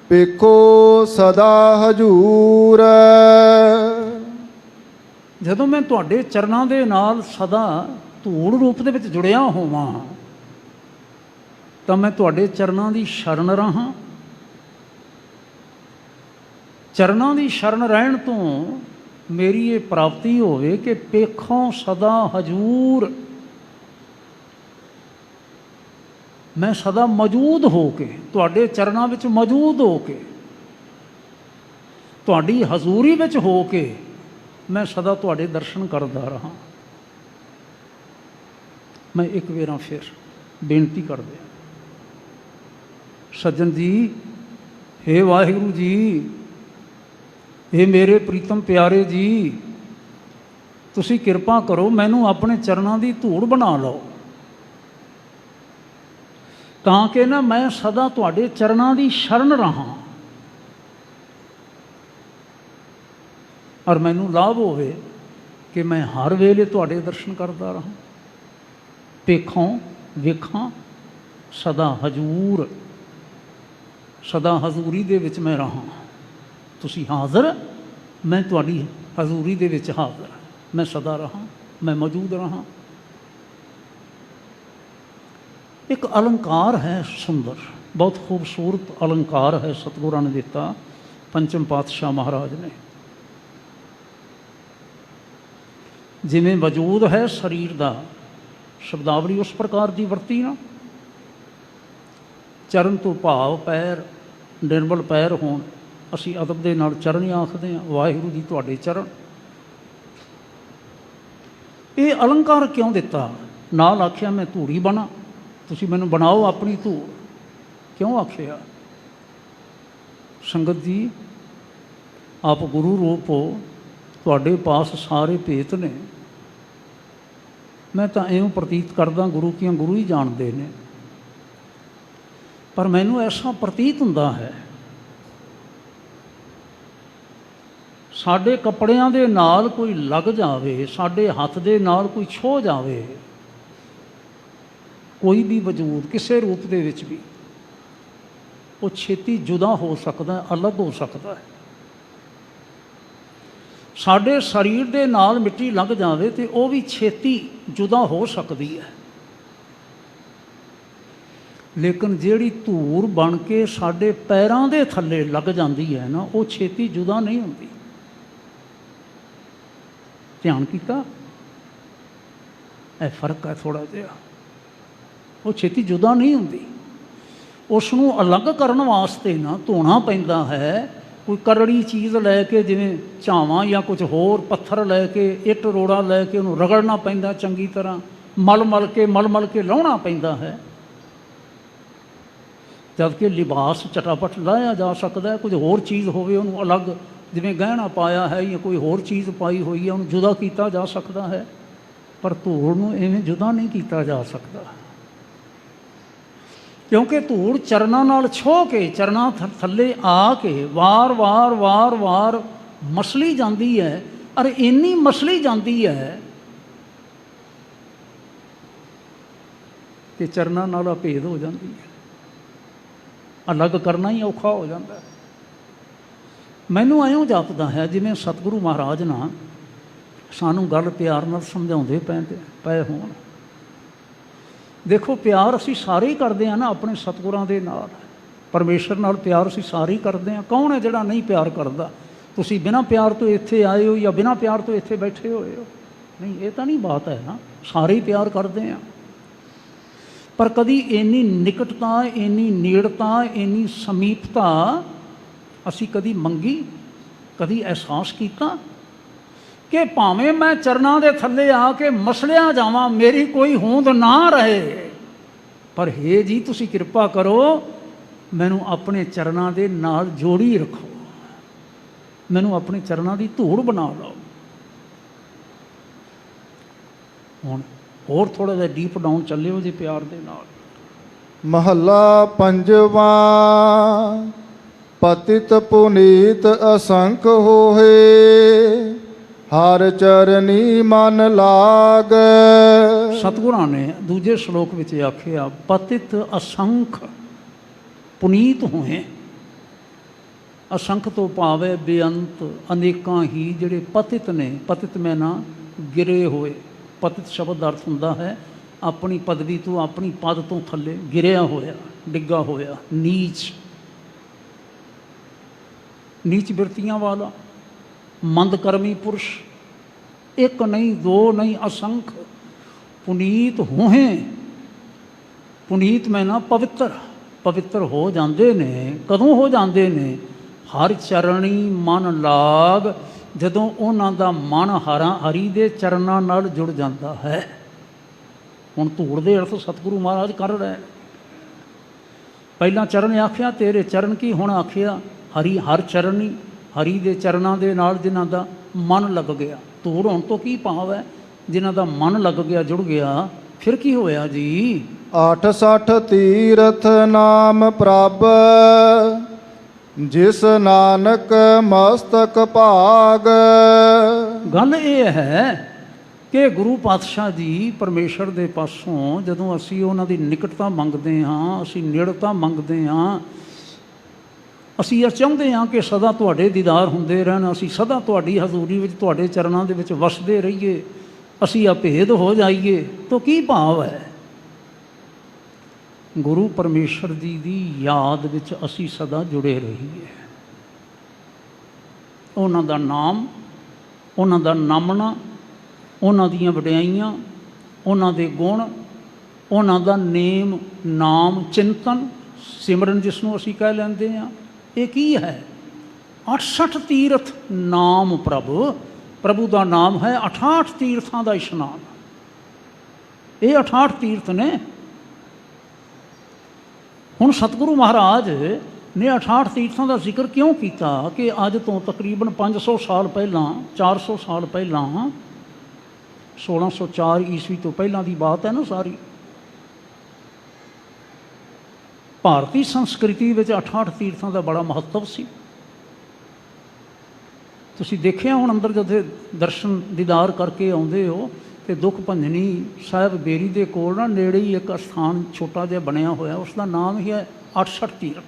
B: ਪੇਖੋ ਸਦਾ ਹਜੂਰ।
A: ਜਦੋਂ ਮੈਂ ਤੁਹਾਡੇ ਚਰਨਾਂ ਦੇ ਨਾਲ ਸਦਾ ਧੂੜ ਰੂਪ ਦੇ ਵਿੱਚ ਜੁੜਿਆ ਹੋਵਾਂ ਤਾਂ ਮੈਂ ਤੁਹਾਡੇ ਚਰਨਾਂ ਦੀ ਸ਼ਰਨ ਰਹਾਂ। ਚਰਨਾਂ ਦੀ ਸ਼ਰਨ ਰਹਿਣ ਤੋਂ ਮੇਰੀ ਇਹ ਪ੍ਰਾਪਤੀ ਹੋਵੇ ਕਿ ਪੇਖੋਂ ਸਦਾ ਹਜੂਰ, ਮੈਂ ਸਦਾ ਮੌਜੂਦ ਹੋ ਕੇ ਤੁਹਾਡੇ ਚਰਨਾਂ ਵਿੱਚ ਮੌਜੂਦ ਹੋ ਕੇ, ਤੁਹਾਡੀ ਹਜ਼ੂਰੀ ਵਿੱਚ ਹੋ ਕੇ ਮੈਂ ਸਦਾ ਤੁਹਾਡੇ ਦਰਸ਼ਨ ਕਰਦਾ ਰਹਾਂ। ਮੈਂ ਇੱਕ ਵਾਰ ਫਿਰ ਬੇਨਤੀ ਕਰਦੇ ਹਾਂ, ਸੱਜਣ ਜੀ, ਹੇ ਵਾਹਿਗੁਰੂ ਜੀ, ਇਹ ਮੇਰੇ ਪ੍ਰੀਤਮ ਪਿਆਰੇ ਜੀ, ਤੁਸੀਂ ਕਿਰਪਾ ਕਰੋ ਮੈਨੂੰ ਆਪਣੇ ਚਰਨਾਂ ਦੀ ਧੂੜ ਬਣਾ ਲਓ, ਤਾਂ ਕਿ ਨਾ ਮੈਂ ਸਦਾ ਤੁਹਾਡੇ ਚਰਨਾਂ ਦੀ ਸ਼ਰਨ ਰਹਾਂ ਔਰ ਮੈਨੂੰ ਲਾਭ ਹੋਵੇ ਕਿ ਮੈਂ ਹਰ ਵੇਲੇ ਤੁਹਾਡੇ ਦਰਸ਼ਨ ਕਰਦਾ ਰਹਾਂ। ਪੇਖੋਂ ਵੇਖਾਂ ਸਦਾ ਹਜ਼ੂਰ, ਸਦਾ ਹਜ਼ੂਰੀ ਦੇ ਵਿੱਚ ਮੈਂ ਰਹਾਂ। ਤੁਸੀਂ ਹਾਜ਼ਰ, ਮੈਂ ਤੁਹਾਡੀ ਹਜ਼ੂਰੀ ਦੇ ਵਿੱਚ ਹਾਜ਼ਰ, ਮੈਂ ਸਦਾ ਰਹਾਂ, ਮੈਂ ਮੌਜੂਦ ਰਹਾਂ। ਇੱਕ ਅਲੰਕਾਰ ਹੈ ਸੁੰਦਰ, ਬਹੁਤ ਖੂਬਸੂਰਤ ਅਲੰਕਾਰ ਹੈ ਸਤਿਗੁਰਾਂ ਨੇ ਦਿੱਤਾ ਪੰਚਮ ਪਾਤਸ਼ਾਹ ਮਹਾਰਾਜ ਨੇ। ਜਿਵੇਂ ਵਜੂਦ ਹੈ ਸਰੀਰ ਦਾ, ਸ਼ਬਦਾਵਲੀ ਉਸ ਪ੍ਰਕਾਰ ਦੀ ਵਰਤੀ ਨਾ। ਚਰਨ ਤੋਂ ਭਾਵ ਪੈਰ, ਨਿਰਮਲ ਪੈਰ ਹੋਣ, ਅਸੀਂ ਅਦਬ ਦੇ ਨਾਲ ਚਰਨ ਆਖਦੇ ਹਾਂ, ਵਾਹਿਗੁਰੂ ਜੀ ਤੁਹਾਡੇ ਚਰਨ। ਇਹ ਅਲੰਕਾਰ ਕਿਉਂ ਦਿੱਤਾ? ਨਾਲ ਆਖਿਆ ਮੈਂ ਧੂੜੀ ਬਣਾ, ਤੁਸੀਂ ਮੈਨੂੰ ਬਣਾਓ ਆਪਣੀ ਧੂੜ, ਕਿਉਂ ਆਖਿਆ? ਸੰਗਤ ਜੀ, ਆਪ ਗੁਰੂ ਰੂਪ ਹੋ, ਤੁਹਾਡੇ ਪਾਸ ਸਾਰੇ ਭੇਤ ਨੇ। ਮੈਂ ਤਾਂ ਇਉਂ ਪ੍ਰਤੀਤ ਕਰਦਾ ਗੁਰੂ ਕੀਆਂ ਗੁਰੂ ਹੀ ਜਾਣਦੇ ਨੇ, ਪਰ ਮੈਨੂੰ ਐਸਾ ਪ੍ਰਤੀਤ ਹੁੰਦਾ ਹੈ ਸਾਡੇ ਕੱਪੜਿਆਂ ਦੇ ਨਾਲ ਕੋਈ ਲੱਗ ਜਾਵੇ, ਸਾਡੇ ਹੱਥ ਦੇ ਨਾਲ ਕੋਈ ਛੋਹ ਜਾਵੇ, ਕੋਈ ਵੀ ਵਜੂਦ ਕਿਸੇ ਰੂਪ ਦੇ ਵਿੱਚ ਵੀ, ਉਹ ਛੇਤੀ ਜੁਦਾ ਹੋ ਸਕਦਾ, ਅਲੱਗ ਹੋ ਸਕਦਾ ਹੈ। ਸਾਡੇ ਸਰੀਰ ਦੇ ਨਾਲ ਮਿੱਟੀ ਲੱਗ ਜਾਵੇ ਤੇ ਉਹ ਵੀ ਛੇਤੀ ਜੁਦਾ ਹੋ ਸਕਦੀ ਹੈ, ਲੇਕਿਨ ਜਿਹੜੀ ਧੂੜ ਬਣ ਕੇ ਸਾਡੇ ਪੈਰਾਂ ਦੇ ਥੱਲੇ ਲੱਗ ਜਾਂਦੀ ਹੈ ਨਾ, ਉਹ ਛੇਤੀ ਜੁਦਾ ਨਹੀਂ ਹੁੰਦੀ। ਧਿਆਨ ਕੀਤਾ? ਇਹ ਫਰਕ ਹੈ ਥੋੜ੍ਹਾ ਜਿਹਾ। ਉਹ ਛੇਤੀ ਜੁਦਾ ਨਹੀਂ ਹੁੰਦੀ। ਉਸ ਨੂੰ ਅਲੱਗ ਕਰਨ ਵਾਸਤੇ ਨਾ ਧੋਣਾ ਪੈਂਦਾ ਹੈ। ਕੋਈ ਕਰੜੀ ਚੀਜ਼ ਲੈ ਕੇ, ਜਿਵੇਂ ਝਾਵਾਂ ਜਾਂ ਕੁਝ ਹੋਰ ਪੱਥਰ ਲੈ ਕੇ, ਇੱਟ ਰੋੜਾ ਲੈ ਕੇ ਉਹਨੂੰ ਰਗੜਨਾ ਪੈਂਦਾ ਚੰਗੀ ਤਰ੍ਹਾਂ, ਮਲ ਮਲ ਕੇ ਲਾਉਣਾ ਪੈਂਦਾ ਹੈ। ਜਦ ਕਿ ਲਿਬਾਸ ਚਟਾਪਟ ਲਾਹਿਆ ਜਾ ਸਕਦਾ। ਕੁਝ ਹੋਰ ਚੀਜ਼ ਹੋਵੇ ਉਹਨੂੰ ਅਲੱਗ, ਜਿਵੇਂ ਗਹਿਣਾ ਪਾਇਆ ਹੈ ਜਾਂ ਕੋਈ ਹੋਰ ਚੀਜ਼ ਪਾਈ ਹੋਈ ਹੈ, ਉਹਨੂੰ ਜੁਦਾ ਕੀਤਾ ਜਾ ਸਕਦਾ ਹੈ, ਪਰ ਧੂੜ ਨੂੰ ਇਵੇਂ ਜੁਦਾ ਨਹੀਂ ਕੀਤਾ ਜਾ ਸਕਦਾ, ਕਿਉਂਕਿ ਧੂੜ ਚਰਨਾਂ ਨਾਲ ਛੋਹ ਕੇ, ਚਰਨਾਂ ਥੱਲੇ ਆ ਕੇ ਵਾਰ ਮਸਲੀ ਜਾਂਦੀ ਹੈ। ਔਰ ਇੰਨੀ ਮਸਲੀ ਜਾਂਦੀ ਹੈ ਕਿ ਚਰਨਾਂ ਨਾਲ ਅਭੇਦ ਹੋ ਜਾਂਦੀ ਹੈ, ਅਲੱਗ ਕਰਨਾ ਹੀ ਔਖਾ ਹੋ ਜਾਂਦਾ। ਮੈਨੂੰ ਇਉਂ ਜਾਪਦਾ ਹੈ ਜਿਵੇਂ ਸਤਿਗੁਰੂ ਮਹਾਰਾਜ ਨਾ ਸਾਨੂੰ ਗੱਲ ਪਿਆਰ ਨਾਲ ਸਮਝਾਉਂਦੇ ਪਏ ਹੋਣ। ਦੇਖੋ, ਪਿਆਰ ਅਸੀਂ ਸਾਰੇ ਹੀ ਕਰਦੇ ਹਾਂ ਨਾ ਆਪਣੇ ਸਤਿਗੁਰਾਂ ਦੇ ਨਾਲ, ਪਰਮੇਸ਼ਰ ਨਾਲ ਪਿਆਰ ਅਸੀਂ ਸਾਰੇ ਹੀ ਕਰਦੇ ਹਾਂ। ਕੌਣ ਹੈ ਜਿਹੜਾ ਨਹੀਂ ਪਿਆਰ ਕਰਦਾ? ਤੁਸੀਂ ਬਿਨਾਂ ਪਿਆਰ ਤੋਂ ਇੱਥੇ ਆਏ ਹੋ ਜਾਂ ਬਿਨਾਂ ਪਿਆਰ ਤੋਂ ਇੱਥੇ ਬੈਠੇ ਹੋਏ ਹੋ? ਨਹੀਂ, ਇਹ ਤਾਂ ਨਹੀਂ ਬਾਤ ਹੈ ਨਾ, ਸਾਰੇ ਹੀ ਪਿਆਰ ਕਰਦੇ ਹਾਂ। ਪਰ ਕਦੀ ਇੰਨੀ ਨਿਕਟਤਾ, ਇੰਨੀ ਨੇੜਤਾ, ਇੰਨੀ ਸਮੀਪਤਾ ਅਸੀਂ ਕਦੀ ਮੰਗੀ, ਕਦੀ ਅਹਿਸਾਸ ਕੀਤਾ ਕਿ ਭਾਵੇਂ ਮੈਂ ਚਰਨਾਂ ਦੇ ਥੱਲੇ ਆ ਕੇ ਮਸਲਿਆ ਜਾਵਾਂ, ਮੇਰੀ ਕੋਈ ਹੋਂਦ ਨਾ ਰਹੇ, ਪਰ ਹੇ ਜੀ ਤੁਸੀਂ ਕਿਰਪਾ ਕਰੋ, ਮੈਨੂੰ ਆਪਣੇ ਚਰਨਾਂ ਦੇ ਨਾਲ ਜੋੜੀ ਰੱਖੋ, ਮੈਨੂੰ ਆਪਣੇ ਚਰਨਾਂ ਦੀ ਧੂੜ ਬਣਾ ਲਓ। ਹੁਣ ਹੋਰ ਥੋੜ੍ਹਾ ਜਿਹਾ ਡੀਪ ਡਾਊਨ ਚੱਲਿਓ ਜੀ ਪਿਆਰ ਦੇ ਨਾਲ।
B: ਮਹੱਲਾ ਪੰਜਵਾਂ। ਪਤਿਤ ਪੁਨੀਤ ਅਸੰਖ ਹੋਏ, ਹਰ ਚਰਨੀ ਮਨ ਲਾਗ।
A: ਸਤਿਗੁਰਾਂ ਨੇ ਦੂਜੇ ਸ਼ਲੋਕ ਵਿੱਚ ਆਖਿਆ, ਪਤਿਤ ਅਸੰਖ ਪੁਨੀਤ ਹੋਏ। ਅਸੰਖ ਤੋਂ ਭਾਵ ਹੈ ਬੇਅੰਤ, ਅਨੇਕਾਂ ਹੀ ਜਿਹੜੇ ਪਤਿਤ ਨੇ। ਪਤਿਤ ਮੈਂ ਨਾ ਗਿਰੇ ਹੋਏ। ਪਤਿਤ ਸ਼ਬਦ ਦਾ ਅਰਥ ਹੁੰਦਾ ਹੈ ਆਪਣੀ ਪਦਵੀ ਤੋਂ, ਆਪਣੀ ਪਦ ਤੋਂ ਥੱਲੇ ਗਿਰਿਆ ਹੋਇਆ, ਡਿੱਗਾ ਹੋਇਆ, ਨੀਚ ਬਿਰਤੀਆਂ ਵਾਲਾ, ਮੰਦਕਰਮੀ ਪੁਰਸ਼। ਇੱਕ ਨਹੀਂ, ਦੋ ਨਹੀਂ, ਅਸੰਖ। ਪੁਨੀਤ ਹੋਏ, ਪੁਨੀਤ ਮੈਂ ਨਾ ਪਵਿੱਤਰ ਹੋ ਜਾਂਦੇ ਨੇ। ਕਦੋਂ ਹੋ ਜਾਂਦੇ ਨੇ? ਹਰ ਚਰਣੀ ਮਨ ਲਾਗ, ਜਦੋਂ ਉਹਨਾਂ ਦਾ ਮਨ ਹਰੀ ਦੇ ਚਰਨਾਂ ਨਾਲ ਜੁੜ ਜਾਂਦਾ ਹੈ। ਹੁਣ ਧੂੜ ਦੇ ਅਰਥ ਸਤਿਗੁਰੂ ਮਹਾਰਾਜ ਕਰ ਰਹੇ। ਪਹਿਲਾਂ ਚਰਨ ਆਖਿਆ ਤੇਰੇ ਚਰਨ ਕੀ, ਹੁਣ ਆਖਿਆ ਹਰ ਚਰਨੀ, ਹਰੀ ਦੇ ਚਰਨਾਂ ਦੇ ਨਾਲ ਜਿਨ੍ਹਾਂ ਦਾ ਮਨ ਲੱਗ ਗਿਆ। ਧੂੜ ਹੋਣ ਤੋਂ ਕੀ ਭਾਵ ਹੈ? ਜਿਨ੍ਹਾਂ ਦਾ ਮਨ ਲੱਗ ਗਿਆ, ਜੁੜ ਗਿਆ। ਫਿਰ ਕੀ ਹੋਇਆ ਜੀ?
B: 68 ਤੀਰਥ ਨਾਮ ਪ੍ਰਭ, ਜਿਸ ਨਾਨਕ ਮਸਤਕ ਭਾਗ।
A: ਗੱਲ ਇਹ ਹੈ ਕਿ ਗੁਰੂ ਪਾਤਸ਼ਾਹ ਜੀ ਪਰਮੇਸ਼ਰ ਦੇ ਪਾਸੋਂ ਜਦੋਂ ਅਸੀਂ ਉਹਨਾਂ ਦੀ ਨਿਕਟਤਾ ਮੰਗਦੇ ਹਾਂ, ਅਸੀਂ ਨੇੜਤਾ ਮੰਗਦੇ ਹਾਂ, ਅਸੀਂ ਇਹ ਚਾਹੁੰਦੇ ਹਾਂ ਕਿ ਸਦਾ ਤੁਹਾਡੇ ਦੀਦਾਰ ਹੁੰਦੇ ਰਹਿਣ, ਅਸੀਂ ਸਦਾ ਤੁਹਾਡੀ ਹਜ਼ੂਰੀ ਵਿੱਚ, ਤੁਹਾਡੇ ਚਰਨਾਂ ਦੇ ਵਿੱਚ ਵਸਦੇ ਰਹੀਏ, ਅਸੀਂ ਅਭੇਦ ਹੋ ਜਾਈਏ, ਤਾਂ ਕੀ ਭਾਵ ਹੈ? ਗੁਰੂ ਪਰਮੇਸ਼ਰ ਜੀ ਦੀ ਯਾਦ ਵਿੱਚ ਅਸੀਂ ਸਦਾ ਜੁੜੇ ਰਹੀਏ। ਉਹਨਾਂ ਦਾ ਨਾਮ, ਉਹਨਾਂ ਦਾ ਨਾਮਣਾ, ਉਹਨਾਂ ਦੀਆਂ ਵਡਿਆਈਆਂ, ਉਹਨਾਂ ਦੇ ਗੁਣ, ਉਹਨਾਂ ਦਾ ਨੇਮ ਨਾਮ ਚਿੰਤਨ ਸਿਮਰਨ ਜਿਸ ਨੂੰ ਅਸੀਂ ਕਹਿ ਲੈਂਦੇ ਹਾਂ, ਇਹ ਕੀ ਹੈ? 68 ਤੀਰਥ ਨਾਮ ਪ੍ਰਭੂ ਦਾ ਨਾਮ ਹੈ। 68 ਤੀਰਥਾਂ ਦਾ ਇਸ਼ਨਾਨ, ਇਹ 68 ਤੀਰਥ ਨੇ। ਹੁਣ ਸਤਿਗੁਰੂ ਮਹਾਰਾਜ ਨੇ 68 ਤੀਰਥਾਂ ਦਾ ਜ਼ਿਕਰ ਕਿਉਂ ਕੀਤਾ ਕਿ ਅੱਜ ਤੋਂ ਤਕਰੀਬਨ 500 ਸਾਲ ਪਹਿਲਾਂ, 400 ਸਾਲ ਪਹਿਲਾਂ, 1604 ਈਸਵੀ ਤੋਂ ਪਹਿਲਾਂ ਦੀ ਬਾਤ ਹੈ ਨਾ ਸਾਰੀ। ਭਾਰਤੀ ਸੰਸਕ੍ਰਿਤੀ ਵਿੱਚ 68 ਤੀਰਥਾਂ ਦਾ ਬੜਾ ਮਹੱਤਵ ਸੀ। ਤੁਸੀਂ ਦੇਖਿਆ ਹੁਣ ਅੰਦਰ ਜਦੋਂ ਦਰਸ਼ਨ ਦੀਦਾਰ ਕਰਕੇ ਆਉਂਦੇ ਹੋ ਤੇ ਦੁੱਖ ਭੰਜਨੀ ਸਾਹਿਬ ਬੇਰੀ ਦੇ ਕੋਲ ਨਾ ਨੇੜੇ ਹੀ ਇੱਕ ਅਸਥਾਨ ਛੋਟਾ ਜਿਹਾ ਬਣਿਆ ਹੋਇਆ, ਉਸ ਦਾ ਨਾਮ ਹੀ ਹੈ 68 ਤੀਰਥ।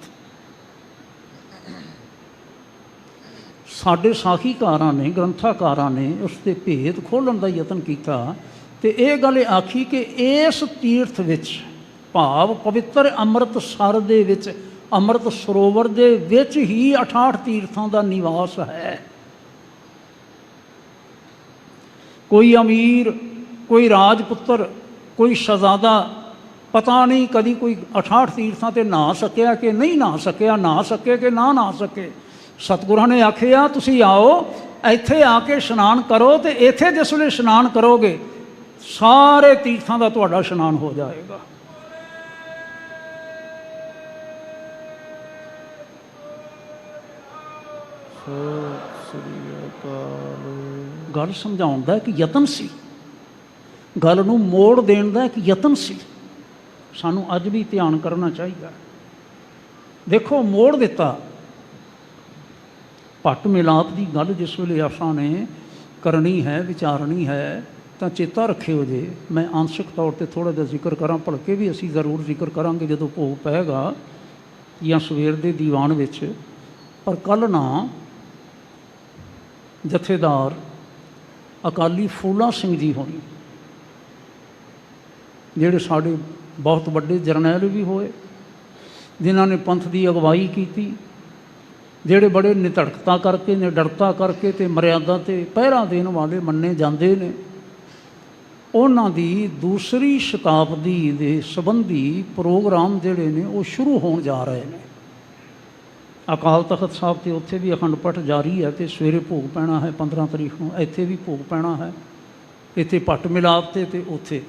A: ਸਾਡੇ ਸਾਖੀਕਾਰਾਂ ਨੇ, ਗ੍ਰੰਥਾਕਾਰਾਂ ਨੇ ਉਸ ਦੇ ਭੇਦ ਖੋਲ੍ਹਣ ਦਾ ਯਤਨ ਕੀਤਾ ਤੇ ਇਹ ਗੱਲ ਆਖੀ ਕਿ ਇਸ ਤੀਰਥ ਵਿੱਚ, ਭਾਵ ਪਵਿੱਤਰ ਅੰਮ੍ਰਿਤਸਰ ਦੇ ਵਿੱਚ, ਅੰਮ੍ਰਿਤ ਸਰੋਵਰ ਦੇ ਵਿੱਚ ਹੀ 68 ਤੀਰਥਾਂ ਦਾ ਨਿਵਾਸ ਹੈ। ਕੋਈ ਅਮੀਰ, ਕੋਈ ਰਾਜਪੁੱਤਰ, ਕੋਈ ਸ਼ਹਿਜ਼ਾਦਾ, ਪਤਾ ਨਹੀਂ ਕਦੀ ਕੋਈ 68 ਤੀਰਥਾਂ 'ਤੇ ਨਹਾ ਸਕਿਆ ਕਿ ਨਹੀਂ ਨਹਾ ਸਕਿਆ, ਨਹਾ ਸਕੇ ਕਿ ਨਾ ਨਹਾ ਸਕੇ। ਸਤਿਗੁਰਾਂ ਨੇ ਆਖਿਆ ਤੁਸੀਂ ਆਓ, ਇੱਥੇ ਆ ਕੇ ਇਸ਼ਨਾਨ ਕਰੋ ਤੇ ਇੱਥੇ ਜਿਸ ਵੇਲੇ ਇਸ਼ਨਾਨ ਕਰੋਗੇ ਸਾਰੇ ਤੀਰਥਾਂ ਦਾ ਤੁਹਾਡਾ ਇਸ਼ਨਾਨ ਹੋ ਜਾਏਗਾ। ਗੱਲ ਸਮਝਾਉਣ ਦਾ ਇੱਕ ਯਤਨ ਸੀ, ਗੱਲ ਨੂੰ ਮੋੜ ਦੇਣ ਦਾ ਇੱਕ ਯਤਨ ਸੀ। ਸਾਨੂੰ ਅੱਜ ਵੀ ਧਿਆਨ ਕਰਨਾ ਚਾਹੀਦਾ। ਦੇਖੋ ਮੋੜ ਦਿੱਤਾ। ਭੱਟ ਮਿਲਾਪ ਦੀ ਗੱਲ ਜਿਸ ਵੇਲੇ ਆਸਾਂ ਨੇ ਕਰਨੀ ਹੈ, ਵਿਚਾਰਨੀ ਹੈ, ਤਾਂ ਚੇਤਾ ਰੱਖਿਓ ਜੇ। ਮੈਂ ਆਂਸ਼ਿਕ ਤੌਰ 'ਤੇ ਥੋੜ੍ਹਾ ਜਿਹਾ ਜ਼ਿਕਰ ਕਰਾਂ, ਭਲਕੇ ਵੀ ਅਸੀਂ ਜ਼ਰੂਰ ਜ਼ਿਕਰ ਕਰਾਂਗੇ ਜਦੋਂ ਭੋਗ ਪਏਗਾ ਜਾਂ ਸਵੇਰ ਦੇ ਦੀਵਾਨ ਵਿੱਚ। ਪਰ ਕੱਲ੍ਹ ਨਾ ਜਥੇਦਾਰ ਅਕਾਲੀ ਫੂਲਾ ਸਿੰਘ ਜੀ ਹੋਣੀ, ਜਿਹੜੇ ਸਾਡੇ ਬਹੁਤ ਵੱਡੇ ਜਰਨੈਲ ਵੀ ਹੋਏ, ਜਿਨ੍ਹਾਂ ਨੇ ਪੰਥ ਦੀ ਅਗਵਾਈ ਕੀਤੀ, ਜਿਹੜੇ ਬੜੇ ਨਿਧੜਕਤਾ ਕਰਕੇ, ਨਿਡਰਤਾ ਕਰਕੇ ਅਤੇ ਮਰਿਆਦਾ 'ਤੇ ਪਹਿਰਾ ਦੇਣ ਵਾਲੇ ਮੰਨੇ ਜਾਂਦੇ ਨੇ, ਉਹਨਾਂ ਦੀ ਦੂਸਰੀ ਸ਼ਤਾਬਦੀ ਦੇ ਸੰਬੰਧੀ ਪ੍ਰੋਗਰਾਮ ਜਿਹੜੇ ਨੇ ਉਹ ਸ਼ੁਰੂ ਹੋਣ ਜਾ ਰਹੇ ਨੇ। ਅਕਾਲ ਤਖਤ ਸਾਹਿਬ 'ਤੇ ਉੱਥੇ ਵੀ ਅਖੰਡ ਪਾਠ ਜਾਰੀ ਹੈ ਅਤੇ ਸਵੇਰੇ ਭੋਗ ਪੈਣਾ ਹੈ 15 ਤਰੀਕ ਨੂੰ। ਇੱਥੇ ਵੀ ਭੋਗ ਪੈਣਾ ਹੈ, ਇੱਥੇ ਭੱਟ ਮਿਲਾਪ 'ਤੇ ਅਤੇ ਉੱਥੇ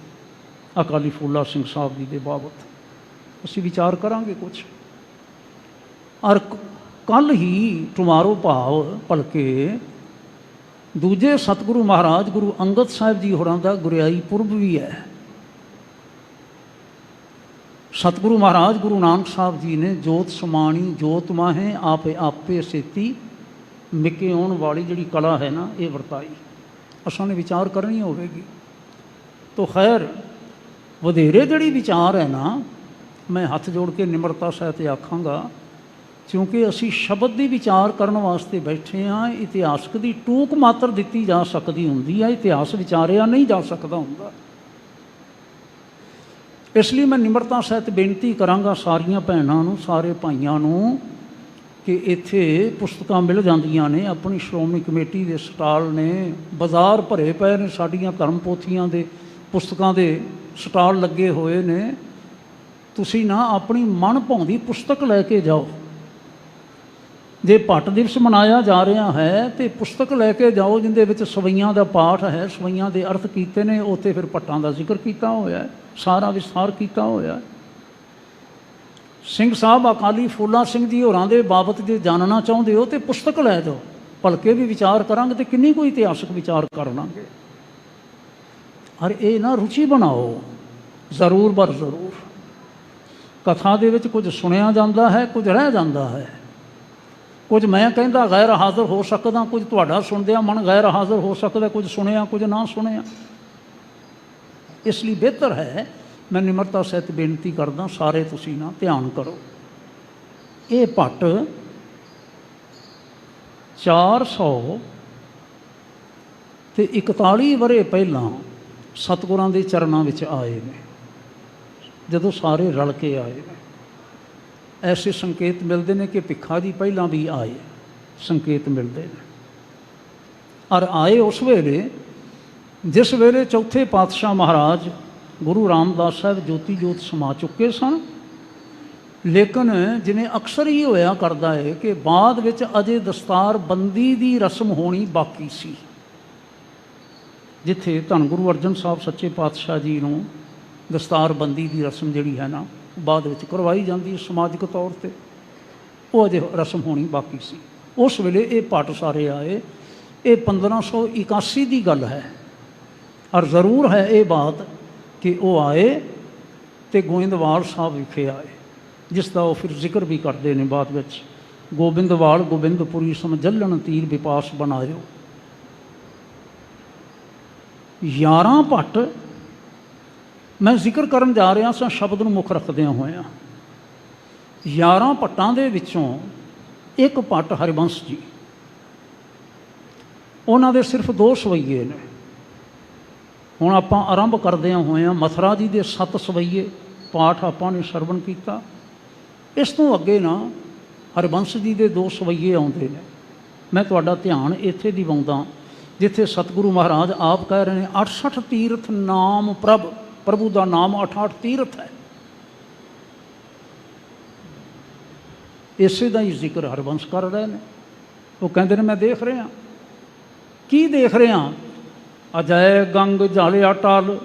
A: ਅਕਾਲੀ ਫੂਲਾ ਸਿੰਘ ਸਾਹਿਬ ਜੀ ਦੇ ਬਾਬਤ ਅਸੀਂ ਵਿਚਾਰ ਕਰਾਂਗੇ ਕੁਛ। ਔਰ ਕੱਲ੍ਹ ਹੀ ਟੁਮਾਰੋ ਭਾਵ ਭਲਕੇ ਦੂਜੇ ਸਤਿਗੁਰੂ ਮਹਾਰਾਜ ਗੁਰੂ ਅੰਗਦ ਸਾਹਿਬ ਜੀ ਹੋਰਾਂ ਦਾ ਗੁਰਿਆਈ ਪੁਰਬ ਵੀ ਹੈ। ਸਤਿਗੁਰੂ ਮਹਾਰਾਜ ਗੁਰੂ ਨਾਨਕ ਸਾਹਿਬ ਜੀ ਨੇ ਜੋਤ ਸਮਾਣੀ ਜੋਤ ਮਾਹੇ ਆਪੇ ਆਪੇ ਸੇਤੀ ਮਿਕੇ ਆਉਣ ਵਾਲੀ ਜਿਹੜੀ ਕਲਾ ਹੈ ਨਾ, ਇਹ ਵਰਤਾਈ। ਅਸਾਂ ਨੇ ਵਿਚਾਰ ਕਰਨੀ ਹੋਵੇਗੀ। ਤੋ ਖੈਰ ਵਧੇਰੇ ਜਿਹੜੀ ਵਿਚਾਰ ਹੈ ਨਾ, ਮੈਂ ਹੱਥ ਜੋੜ ਕੇ ਨਿਮਰਤਾ ਸਹਿਤ ਆਖਾਂਗਾ, ਕਿਉਂਕਿ ਅਸੀਂ ਸ਼ਬਦ ਦੀ ਵਿਚਾਰ ਕਰਨ ਵਾਸਤੇ ਬੈਠੇ ਹਾਂ। ਇਤਿਹਾਸਕ ਦੀ ਟੂਕ ਮਾਤਰ ਦਿੱਤੀ ਜਾ ਸਕਦੀ ਹੁੰਦੀ ਹੈ, ਇਤਿਹਾਸ ਵਿਚਾਰਿਆ ਨਹੀਂ ਜਾ ਸਕਦਾ ਹੁੰਦਾ। ਇਸ ਲਈ ਮੈਂ ਨਿਮਰਤਾ ਸਹਿਤ ਬੇਨਤੀ ਕਰਾਂਗਾ ਸਾਰੀਆਂ ਭੈਣਾਂ ਨੂੰ, ਸਾਰੇ ਭਾਈਆਂ ਨੂੰ, ਕਿ ਇੱਥੇ ਪੁਸਤਕਾਂ ਮਿਲ ਜਾਂਦੀਆਂ ਨੇ। ਆਪਣੀ ਸ਼੍ਰੋਮਣੀ ਕਮੇਟੀ ਦੇ ਸਟਾਲ ਨੇ, ਬਾਜ਼ਾਰ ਭਰੇ ਪਏ ਨੇ, ਸਾਡੀਆਂ ਧਰਮ ਪੋਥੀਆਂ ਦੇ ਪੁਸਤਕਾਂ ਦੇ ਸਟਾਲ ਲੱਗੇ ਹੋਏ ਨੇ। ਤੁਸੀਂ ਨਾ ਆਪਣੀ ਮਨ ਭਾਉਂਦੀ ਪੁਸਤਕ ਲੈ ਕੇ ਜਾਓ। ਜੇ ਭੱਟ ਦਿਵਸ ਮਨਾਇਆ ਜਾ ਰਿਹਾ ਹੈ ਤੇ ਪੁਸਤਕ ਲੈ ਕੇ ਜਾਓ ਜਿਹਦੇ ਵਿੱਚ ਸਵਈਆਂ ਦਾ ਪਾਠ ਹੈ, ਸਵਈਆਂ ਦੇ ਅਰਥ ਕੀਤੇ ਨੇ। ਉੱਥੇ ਫਿਰ ਭੱਟਾਂ ਦਾ ਜ਼ਿਕਰ ਕੀਤਾ ਹੋਇਆ, ਸਾਰਾ ਵਿਸਥਾਰ ਕੀਤਾ ਹੋਇਆ। ਸਿੰਘ ਸਾਹਿਬ ਅਕਾਲੀ ਫੂਲਾ ਸਿੰਘ ਜੀ ਹੋਰਾਂ ਦੇ ਬਾਬਤ ਜੇ ਜਾਣਨਾ ਚਾਹੁੰਦੇ ਹੋ ਤਾਂ ਪੁਸਤਕ ਲੈ ਜਾਓ। ਭਲਕੇ ਵੀ ਵਿਚਾਰ ਕਰਾਂਗੇ ਤੇ ਕਿੰਨੀ ਕੋਈ ਇਤਿਹਾਸਕ ਵਿਚਾਰ ਕਰ ਲਾਂਗੇ। ਔਰ ਇਹ ਨਾ ਰੁਚੀ ਬਣਾਓ ਜ਼ਰੂਰ ਬਰ ਜ਼ਰੂਰ। ਕਥਾ ਦੇ ਵਿੱਚ ਕੁਝ ਸੁਣਿਆ ਜਾਂਦਾ ਹੈ, ਕੁਝ ਰਹਿ ਜਾਂਦਾ ਹੈ। ਕੁਝ ਮੈਂ ਕਹਿੰਦਾ ਗੈਰ ਹਾਜ਼ਰ ਹੋ ਸਕਦਾ, ਕੁਝ ਤੁਹਾਡਾ ਸੁਣਦਿਆਂ ਮਨ ਗੈਰ ਹਾਜ਼ਰ ਹੋ ਸਕਦਾ, ਕੁਝ ਸੁਣਿਆ ਕੁਝ ਨਾ ਸੁਣਿਆ। ਇਸ ਲਈ ਬਿਹਤਰ ਹੈ, ਮੈਂ ਨਿਮਰਤਾ ਸਹਿਤ ਬੇਨਤੀ ਕਰਦਾ, ਸਾਰੇ ਤੁਸੀਂ ਨਾ ਧਿਆਨ ਕਰੋ। ਇਹ ਭੱਟ 441 ਵਰ੍ਹੇ ਪਹਿਲਾਂ ਸਤਿਗੁਰਾਂ ਦੇ ਚਰਨਾਂ ਵਿੱਚ ਆਏ ਨੇ। ਜਦੋਂ ਸਾਰੇ ਰਲ ਕੇ ਆਏ ਨੇ। ਐਸੇ ਸੰਕੇਤ ਮਿਲਦੇ ਨੇ ਕਿ ਭਿੱਖਾ ਜੀ ਪਹਿਲਾਂ ਵੀ ਆਏ, ਸੰਕੇਤ ਮਿਲਦੇ ਨੇ। ਔਰ ਆਏ ਉਸ ਵੇਲੇ ਜਿਸ ਵੇਲੇ ਚੌਥੇ ਪਾਤਸ਼ਾਹ ਮਹਾਰਾਜ ਗੁਰੂ ਰਾਮਦਾਸ ਸਾਹਿਬ ਜੋਤੀ ਜੋਤ ਸਮਾ ਚੁੱਕੇ ਸਨ। ਲੇਕਿਨ ਜਿਵੇਂ ਅਕਸਰ ਹੀ ਹੋਇਆ ਕਰਦਾ ਹੈ ਕਿ ਬਾਅਦ ਵਿੱਚ ਅਜੇ ਦਸਤਾਰ ਬੰਦੀ ਦੀ ਰਸਮ ਹੋਣੀ ਬਾਕੀ ਸੀ, ਜਿੱਥੇ ਧੰਨ ਗੁਰੂ ਅਰਜਨ ਸਾਹਿਬ ਸੱਚੇ ਪਾਤਸ਼ਾਹ ਜੀ ਨੂੰ ਦਸਤਾਰ ਬੰਦੀ ਦੀ ਰਸਮ ਜਿਹੜੀ ਹੈ ਨਾ ਬਾਅਦ ਵਿੱਚ ਕਰਵਾਈ ਜਾਂਦੀ ਹੈ ਸਮਾਜਿਕ ਤੌਰ 'ਤੇ, ਉਹ ਅਜੇ ਰਸਮ ਹੋਣੀ ਬਾਕੀ ਸੀ। ਉਸ ਵੇਲੇ ਇਹ ਭੱਟ ਸਾਰੇ ਆਏ। ਇਹ 1581 ਦੀ ਗੱਲ ਹੈ। ਔਰ ਜ਼ਰੂਰ ਹੈ ਇਹ ਬਾਤ ਕਿ ਉਹ ਆਏ ਅਤੇ ਗੋਇੰਦਵਾਲ ਸਾਹਿਬ ਵਿਖੇ ਆਏ, ਜਿਸ ਦਾ ਉਹ ਫਿਰ ਜ਼ਿਕਰ ਵੀ ਕਰਦੇ ਨੇ ਬਾਅਦ ਵਿੱਚ। ਗੋਬਿੰਦਵਾਲ ਗੋਬਿੰਦਪੁਰੀ ਸਮਝਲਣ ਤੀਰ ਵਿਪਾਸ ਬਣਾਇਓ। 11 ਭੱਟ ਮੈਂ ਜ਼ਿਕਰ ਕਰਨ ਜਾ ਰਿਹਾ ਸਾਂ ਸ਼ਬਦ ਨੂੰ ਮੁੱਖ ਰੱਖਦਿਆਂ ਹੋਇਆਂ। 11 ਭੱਟਾਂ ਦੇ ਵਿੱਚੋਂ ਇੱਕ ਭੱਟ ਹਰਿਬੰਸ ਜੀ, ਉਹਨਾਂ ਦੇ ਸਿਰਫ 2 ਸਵਈਏ ਨੇ। ਹੁਣ ਆਪਾਂ ਆਰੰਭ ਕਰਦਿਆਂ ਹੋਇਆਂ ਮਥੁਰਾ ਜੀ ਦੇ 7 ਸਵਈਏ ਪਾਠ ਆਪਾਂ ਨੇ ਸਰਵਣ ਕੀਤਾ। ਇਸ ਤੋਂ ਅੱਗੇ ਨਾ ਹਰਿਬੰਸ ਜੀ ਦੇ 2 ਸਵਈਏ ਆਉਂਦੇ ਨੇ। ਮੈਂ ਤੁਹਾਡਾ ਧਿਆਨ ਇੱਥੇ ਦਿਵਾਉਂਦਾ ਜਿੱਥੇ ਸਤਿਗੁਰੂ ਮਹਾਰਾਜ ਆਪ ਕਹਿ ਰਹੇ ਨੇ 68 ਤੀਰਥ ਨਾਮ ਪ੍ਰਭੂ ਦਾ ਨਾਮ 68 ਤੀਰਥ ਹੈ। ਇਸੇ ਦਾ ਹੀ ਜ਼ਿਕਰ ਹਰਿਬੰਸ ਕਰ ਰਹੇ ਨੇ। ਉਹ ਕਹਿੰਦੇ ਨੇ ਮੈਂ ਦੇਖ ਰਿਹਾ। ਕੀ ਦੇਖ ਰਿਹਾ? ਅਜੈ ਗੰਗ ਜਲ ਅਟਲ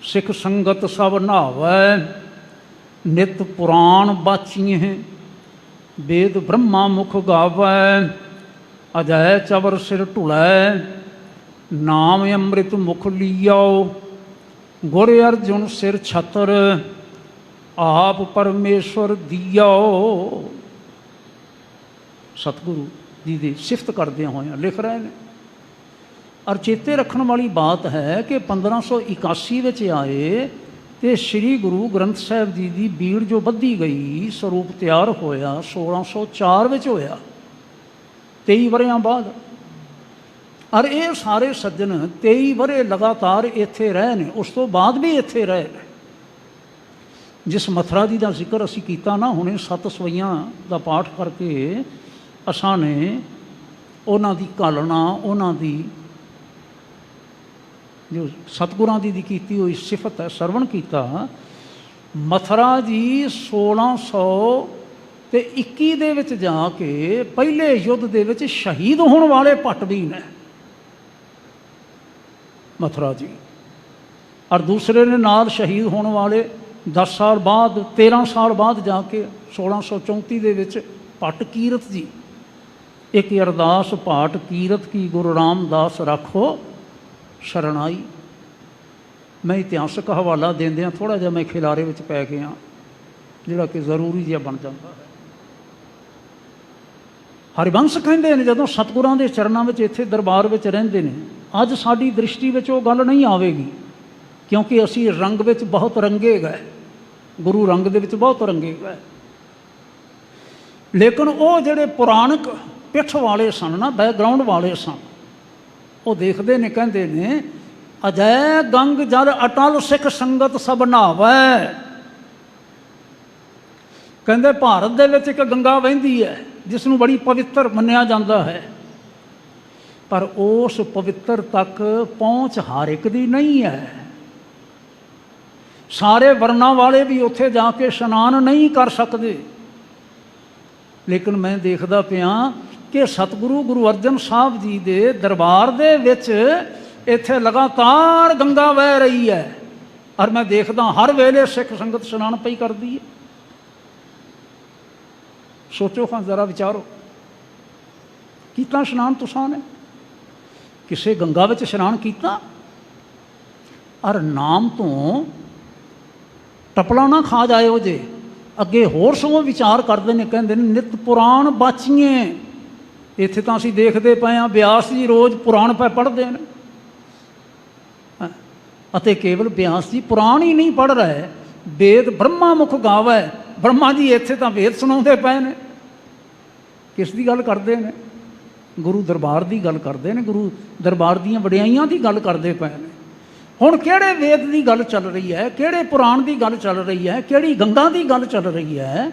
A: ਸਿੱਖ ਸੰਗਤ ਸਭ ਨਹਾਵੈ, ਨਿਤ ਪੁਰਾਣ ਬਾਚੀਏ ਵੇਦ ਬ੍ਰਹਮਾ ਮੁਖ ਗਾਵੈ, ਅਜੈ ਚਵਰ ਸਿਰ ਢੁਲੈ ਨਾਮ ਅੰਮ੍ਰਿਤ ਮੁਖ ਲੀਓ, ਗੁਰ ਅਰਜੁਨ ਸਿਰ ਛਤਰ ਆਪ ਪਰਮੇਸ਼ਵਰ ਦੀਓ। ਸਤਿਗੁਰੂ ਜੀ ਦੀ ਸਿਫਤ ਕਰਦਿਆਂ ਹੋਇਆਂ ਲਿਖ ਰਹੇ ਨੇ। ਔਰ ਚੇਤੇ ਰੱਖਣ ਵਾਲੀ ਬਾਤ ਹੈ ਕਿ 1581 ਵਿੱਚ ਆਏ ਅਤੇ ਸ੍ਰੀ ਗੁਰੂ ਗ੍ਰੰਥ ਸਾਹਿਬ ਜੀ ਦੀ ਬੀੜ ਜੋ ਬੱਧੀ ਗਈ, ਸਰੂਪ ਤਿਆਰ ਹੋਇਆ 1604 ਵਿੱਚ ਹੋਇਆ, 23 ਵਰ੍ਹਿਆਂ ਬਾਅਦ। ਔਰ ਇਹ ਸਾਰੇ ਸੱਜਣ 23 ਵਰ੍ਹੇ ਲਗਾਤਾਰ ਇੱਥੇ ਰਹੇ ਨੇ, ਉਸ ਤੋਂ ਬਾਅਦ ਵੀ ਇੱਥੇ ਰਹੇ ਨੇ। ਜਿਸ ਮਥੁਰਾ ਜੀ ਦਾ ਜ਼ਿਕਰ ਅਸੀਂ ਕੀਤਾ ਨਾ ਹੁਣੇ 7 ਸਵਈਆਂ ਦਾ ਪਾਠ ਕਰਕੇ ਅਸਾਂ ਨੇ ਉਹਨਾਂ ਦੀ ਘਾਲਣਾ, ਉਹਨਾਂ ਦੀ ਜੋ ਸਤਿਗੁਰਾਂ ਦੀ ਕੀਤੀ ਹੋਈ ਸਿਫਤ ਹੈ ਸਰਵਣ ਕੀਤਾ। ਮਥੁਰਾ ਜੀ 1621 ਦੇ ਵਿੱਚ ਜਾ ਕੇ ਪਹਿਲੇ ਯੁੱਧ ਦੇ ਵਿੱਚ ਸ਼ਹੀਦ ਹੋਣ ਵਾਲੇ ਭੱਟ ਵੀ ਨੇ ਮਥੁਰਾ ਜੀ। ਔਰ ਦੂਸਰੇ ਨੇ ਨਾਲ ਸ਼ਹੀਦ ਹੋਣ ਵਾਲੇ 10 ਸਾਲ ਬਾਅਦ 13 ਸਾਲ ਬਾਅਦ ਜਾ ਕੇ 1634 ਦੇ ਵਿੱਚ ਭੱਟ ਕੀਰਤ ਜੀ। ਇੱਕ ਅਰਦਾਸ ਪਾਠ ਕੀਰਤ ਕੀ ਗੁਰੂ ਰਾਮਦਾਸ ਰੱਖੋ ਸ਼ਰਣਾਈ। ਮੈਂ ਇਤਿਹਾਸਕ ਹਵਾਲਾ ਦਿੰਦਿਆਂ ਥੋੜ੍ਹਾ ਜਿਹਾ ਮੈਂ ਖਿਲਾਰੇ ਵਿੱਚ ਪੈ ਗਿਆ, ਜਿਹੜਾ ਕਿ ਜ਼ਰੂਰੀ ਜਿਹਾ ਬਣ ਜਾਂਦਾ ਹੈ। ਹਰਿਬੰਸ ਕਹਿੰਦੇ ਨੇ ਜਦੋਂ ਸਤਿਗੁਰਾਂ ਦੇ ਚਰਨਾਂ ਵਿੱਚ ਇੱਥੇ ਦਰਬਾਰ ਵਿੱਚ ਰਹਿੰਦੇ ਨੇ, ਅੱਜ ਸਾਡੀ ਦ੍ਰਿਸ਼ਟੀ ਵਿੱਚ ਉਹ ਗੱਲ ਨਹੀਂ ਆਵੇਗੀ ਕਿਉਂਕਿ ਅਸੀਂ ਰੰਗ ਵਿੱਚ ਬਹੁਤ ਰੰਗੇ ਗਏ, ਗੁਰੂ ਰੰਗ ਦੇ ਵਿੱਚ ਬਹੁਤ ਰੰਗੇ ਗਏ। ਲੇਕਿਨ ਉਹ ਜਿਹੜੇ ਪੁਰਾਣਕ ਪਿੱਠ ਵਾਲੇ ਸਨ ਨਾ, ਬੈਕਗਰਾਊਂਡ ਵਾਲੇ ਸਨ, ਉਹ ਦੇਖਦੇ ਨੇ, ਕਹਿੰਦੇ ਨੇ ਅਜੈ ਗੰਗ ਜਲ ਅਟਲ ਸਿੱਖ ਸੰਗਤ ਸਭ ਨਹਾਵੈ। ਕਹਿੰਦੇ ਭਾਰਤ ਦੇ ਵਿੱਚ ਇੱਕ ਗੰਗਾ ਵਹਿੰਦੀ ਹੈ ਜਿਸ ਨੂੰ ਬੜੀ ਪਵਿੱਤਰ ਮੰਨਿਆ ਜਾਂਦਾ ਹੈ, ਪਰ ਉਸ ਪਵਿੱਤਰ ਤੱਕ ਪਹੁੰਚ ਹਰ ਇੱਕ ਦੀ ਨਹੀਂ ਹੈ। ਸਾਰੇ ਵਰਨਾਂ ਵਾਲੇ ਵੀ ਉੱਥੇ ਜਾ ਕੇ ਇਸ਼ਨਾਨ ਨਹੀਂ ਕਰ ਸਕਦੇ। ਲੇਕਿਨ ਮੈਂ ਦੇਖਦਾ ਪਿਆ ਕਿ ਸਤਿਗੁਰੂ ਗੁਰੂ ਅਰਜਨ ਸਾਹਿਬ ਜੀ ਦੇ ਦਰਬਾਰ ਦੇ ਵਿੱਚ ਇੱਥੇ ਲਗਾਤਾਰ ਗੰਗਾ ਵਹਿ ਰਹੀ ਹੈ। ਔਰ ਮੈਂ ਦੇਖਦਾ ਹਰ ਵੇਲੇ ਸਿੱਖ ਸੰਗਤ ਇਸ਼ਨਾਨ ਪਈ ਕਰਦੀ ਹੈ। ਸੋਚੋ ਖਾਂ ਜ਼ਰਾ ਵਿਚਾਰੋ, ਕੀਤਾ ਇਸ਼ਨਾਨ ਤੁਸਾਂ ਨੇ? ਕਿਸੇ ਗੰਗਾ ਵਿੱਚ ਇਸ਼ਨਾਨ ਕੀਤਾ? ਔਰ ਨਾਮ ਤੋਂ ਟਪਲਾ ਨਾ ਖਾ ਜਾਇਓ ਜੇ। ਅੱਗੇ ਹੋਰ ਸਗੋਂ ਵਿਚਾਰ ਕਰਦੇ ਨੇ, ਕਹਿੰਦੇ ਨੇ ਨਿਤ ਪੁਰਾਣ ਬਾਚੀਏ। ਇੱਥੇ ਤਾਂ ਅਸੀਂ ਦੇਖਦੇ ਪਏ ਹਾਂ ਬਿਆਸ ਜੀ ਰੋਜ਼ ਪੁਰਾਣ ਪੈ ਪੜ੍ਹਦੇ ਨੇ, ਅਤੇ ਕੇਵਲ ਬਿਆਸ ਜੀ ਪੁਰਾਣ ਹੀ ਨਹੀਂ ਪੜ੍ਹ ਰਹੇ, ਵੇਦ ਬ੍ਰਹਮਾ ਮੁਖ ਗਾਵੈ। ਬ੍ਰਹਮਾ ਜੀ ਇੱਥੇ ਤਾਂ ਵੇਦ ਸੁਣਾਉਂਦੇ ਪਏ ਨੇ। ਕਿਸ ਦੀ ਗੱਲ ਕਰਦੇ ਨੇ? ਗੁਰੂ ਦਰਬਾਰ ਦੀ ਗੱਲ ਕਰਦੇ ਨੇ, ਗੁਰੂ ਦਰਬਾਰ ਦੀਆਂ ਵਡਿਆਈਆਂ ਦੀ ਗੱਲ ਕਰਦੇ ਪਏ ਨੇ। ਹੁਣ ਕਿਹੜੇ ਵੇਦ ਦੀ ਗੱਲ ਚੱਲ ਰਹੀ ਹੈ, ਕਿਹੜੇ ਪੁਰਾਣ ਦੀ ਗੱਲ ਚੱਲ ਰਹੀ ਹੈ, ਕਿਹੜੀ ਗੰਗਾ ਦੀ ਗੱਲ ਚੱਲ ਰਹੀ ਹੈ?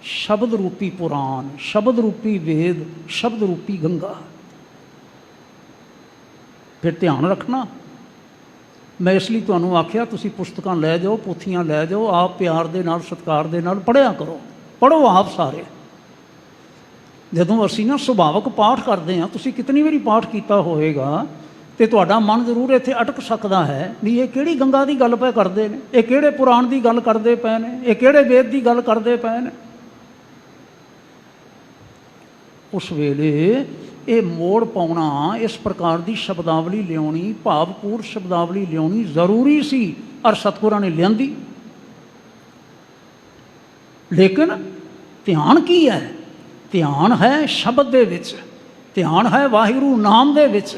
A: ਸ਼ਬਦ ਰੂਪੀ ਪੁਰਾਣ, ਸ਼ਬਦ ਰੂਪੀ ਵੇਦ, ਸ਼ਬਦ ਰੂਪੀ ਗੰਗਾ। ਫਿਰ ਧਿਆਨ ਰੱਖਣਾ। ਮੈਂ ਇਸ ਲਈ ਤੁਹਾਨੂੰ ਆਖਿਆ ਤੁਸੀਂ ਪੁਸਤਕਾਂ ਲੈ ਜਾਓ, ਪੋਥੀਆਂ ਲੈ ਜਾਓ, ਆਪ ਪਿਆਰ ਦੇ ਨਾਲ, ਸਤਿਕਾਰ ਦੇ ਨਾਲ ਪੜ੍ਹਿਆ ਕਰੋ। ਪੜ੍ਹੋ ਆਪ ਸਾਰੇ। ਜਦੋਂ ਅਸੀਂ ਨਾ ਸੁਭਾਵਕ ਪਾਠ ਕਰਦੇ ਹਾਂ, ਤੁਸੀਂ ਕਿਤਨੀ ਵਾਰੀ ਪਾਠ ਕੀਤਾ ਹੋਵੇਗਾ, ਤੇ ਤੁਹਾਡਾ ਮਨ ਜ਼ਰੂਰ ਇੱਥੇ ਅਟਕ ਸਕਦਾ ਹੈ ਵੀ ਇਹ ਕਿਹੜੀ ਗੰਗਾ ਦੀ ਗੱਲ ਪਏ ਕਰਦੇ ਨੇ, ਇਹ ਕਿਹੜੇ ਪੁਰਾਣ ਦੀ ਗੱਲ ਕਰਦੇ ਪਏ ਨੇ, ਇਹ ਕਿਹੜੇ ਵੇਦ ਦੀ ਗੱਲ ਕਰਦੇ ਪਏ ਨੇ। ਉਸ ਵੇਲੇ ਇਹ ਮੋੜ ਪਾਉਣਾ, ਇਸ ਪ੍ਰਕਾਰ ਦੀ ਸ਼ਬਦਾਵਲੀ ਲਿਆਉਣੀ, ਭਾਵਪੂਰ ਸ਼ਬਦਾਵਲੀ ਲਿਆਉਣੀ ਜ਼ਰੂਰੀ ਸੀ, ਔਰ ਸਤਿਗੁਰਾਂ ਨੇ ਲਿਆਂਦੀ। ਲੇਕਿਨ ਧਿਆਨ ਕੀ ਹੈ? ਧਿਆਨ ਹੈ ਸ਼ਬਦ ਦੇ ਵਿੱਚ, ਧਿਆਨ ਹੈ ਵਾਹਿਗੁਰੂ ਨਾਮ ਦੇ ਵਿੱਚ।